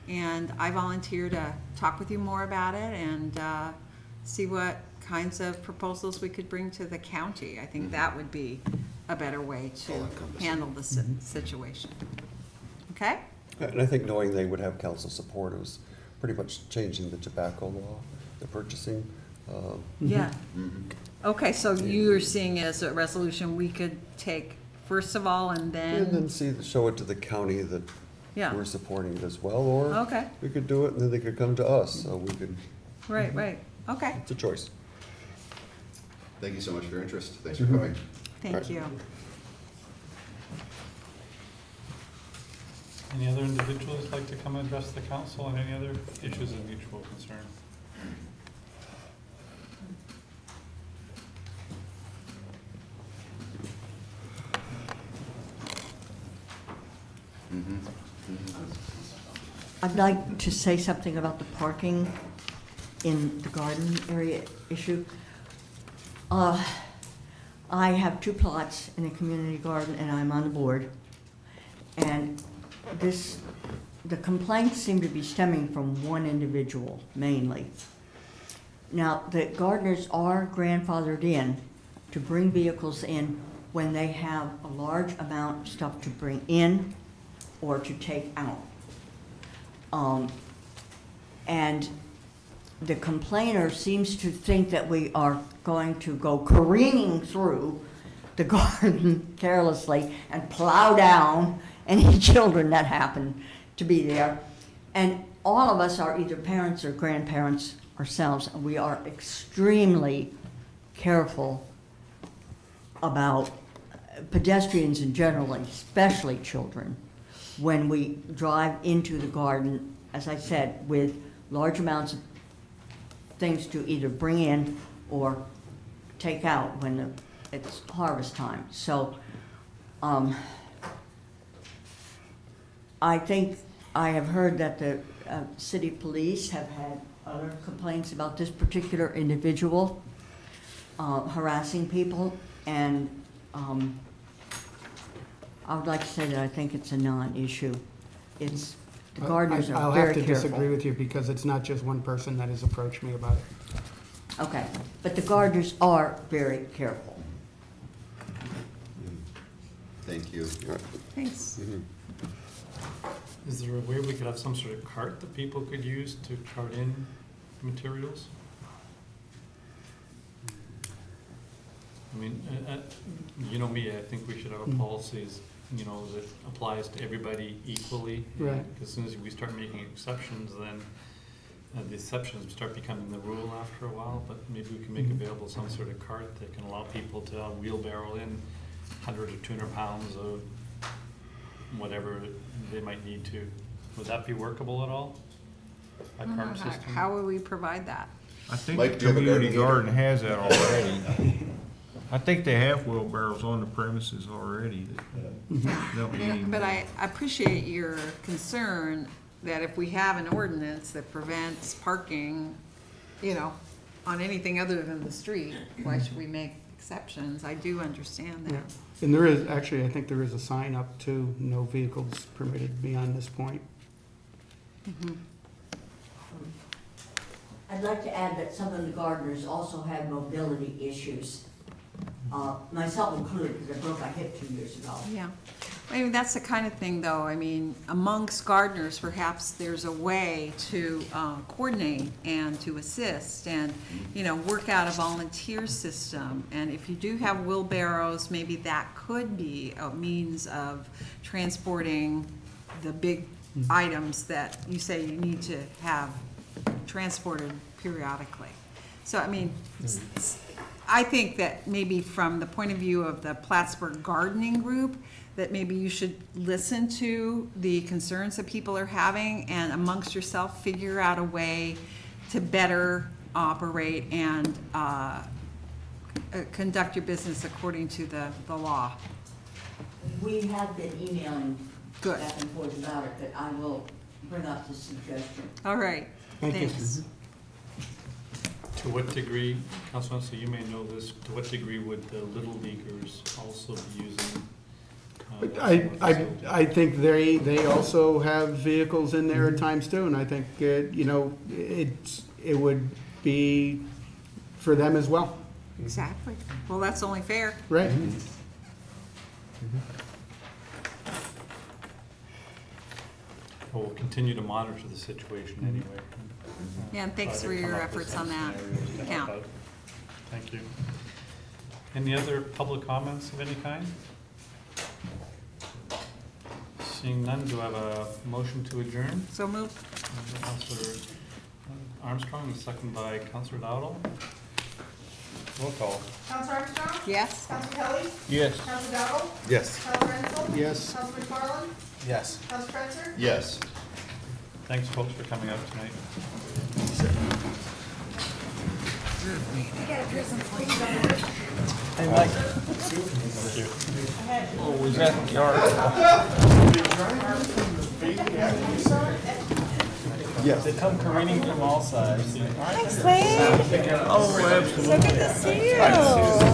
And I volunteer to talk with you more about it and see what kinds of proposals we could bring to the county. I think that would be a better way to handle the situation. Okay? And I think knowing they would have council support, it was pretty much changing the tobacco law, the purchasing. Yeah. Okay, so you're seeing it as a resolution we could take first of all and then show it to the county that Yeah. we're supporting it as well, or Okay. we could do it and then they could come to us, so we could, Right, right. Okay. it's a choice. Thank you so much for your interest. Thanks for coming. Thank you. Any other individuals like to come address the council on any other issues of mutual concern? I'd like to say something about the parking in the garden area issue. I have 2 plots in a community garden and I'm on the board. And the complaints seem to be stemming from one individual mainly. Now, the gardeners are grandfathered in to bring vehicles in when they have a large amount of stuff to bring in or to take out. And the complainer seems to think that we are going to go careening through the garden carelessly and plow down any children that happen to be there. And all of us are either parents or grandparents ourselves, and we are extremely careful about pedestrians in general, especially children, when we drive into the garden, as I said, with large amounts of things to either bring in or take out when it's harvest time. So I think I have heard that the city police have had other complaints about this particular individual harassing people, and I would like to say that I think it's a non-issue. It's, the gardeners are very careful. I'll have to disagree with you because it's not just one person that has approached me about it. Okay, but the gardeners are very careful. Thank you. Thanks. Is there a way we could have some sort of cart that people could use to cart in materials? I mean, you know me, I think we should have a policy, you know, that applies to everybody equally. Right. Because as soon as we start making exceptions, then the exceptions start becoming the rule after a while. But maybe we can make available some sort of cart that can allow people to wheelbarrow in 100 or 200 pounds of whatever they might need to. Would that be workable at all? A cart system? How will we provide that? I think Mike, the do you have a community garden garden has that already. I think they have wheelbarrows on the premises already. Don't need any But more. I appreciate your concern that if we have an ordinance that prevents parking, you know, on anything other than the street, why should we make exceptions? I do understand that. Yeah. And there is, actually, I think there is a sign up too, no vehicles permitted beyond this point. I'd like to add that some of the gardeners also have mobility issues, myself included, because I broke my hip 2 years ago. Yeah. I mean, that's the kind of thing, though, I mean, amongst gardeners, perhaps there's a way to coordinate and to assist and, you know, work out a volunteer system. And if you do have wheelbarrows, maybe that could be a means of transporting the big items that you say you need to have transported periodically. So, I mean, I think that maybe from the point of view of the Plattsburgh gardening group, that maybe you should listen to the concerns that people are having and amongst yourself figure out a way to better operate and conduct your business according to the law. We have been emailing Good. back and forth about it, but I will bring up the suggestion. All right, Thank you. thanks. To what degree, Councilman, so you may know this, to what degree would the Little Leaguers also be using? I think they also have vehicles in there at times too, and I think, you know, it would be for them as well. Exactly. Well, that's only fair. Right. Well, we'll continue to monitor the situation anyway. Yeah, and thanks Try for to your come up with efforts some on that scenarios to help account. out. Thank you. Any other public comments of any kind? Seeing none, do I have a motion to adjourn? So moved. Councilor Armstrong, and second by Councilor Dowdle. Roll call. Counselor Armstrong? Yes. Counselor Kelly? Yes. Counselor Dowdle? Yes. Counselor Renzel? Yes. Counselor McFarland? Yes. Counselor Spencer? Yes. Thanks, folks, for coming out tonight. Thank you. Oh, was that the art? Yes. They come careening from all sides. Thanks, Lane. Oh, absolutely. So good to see you.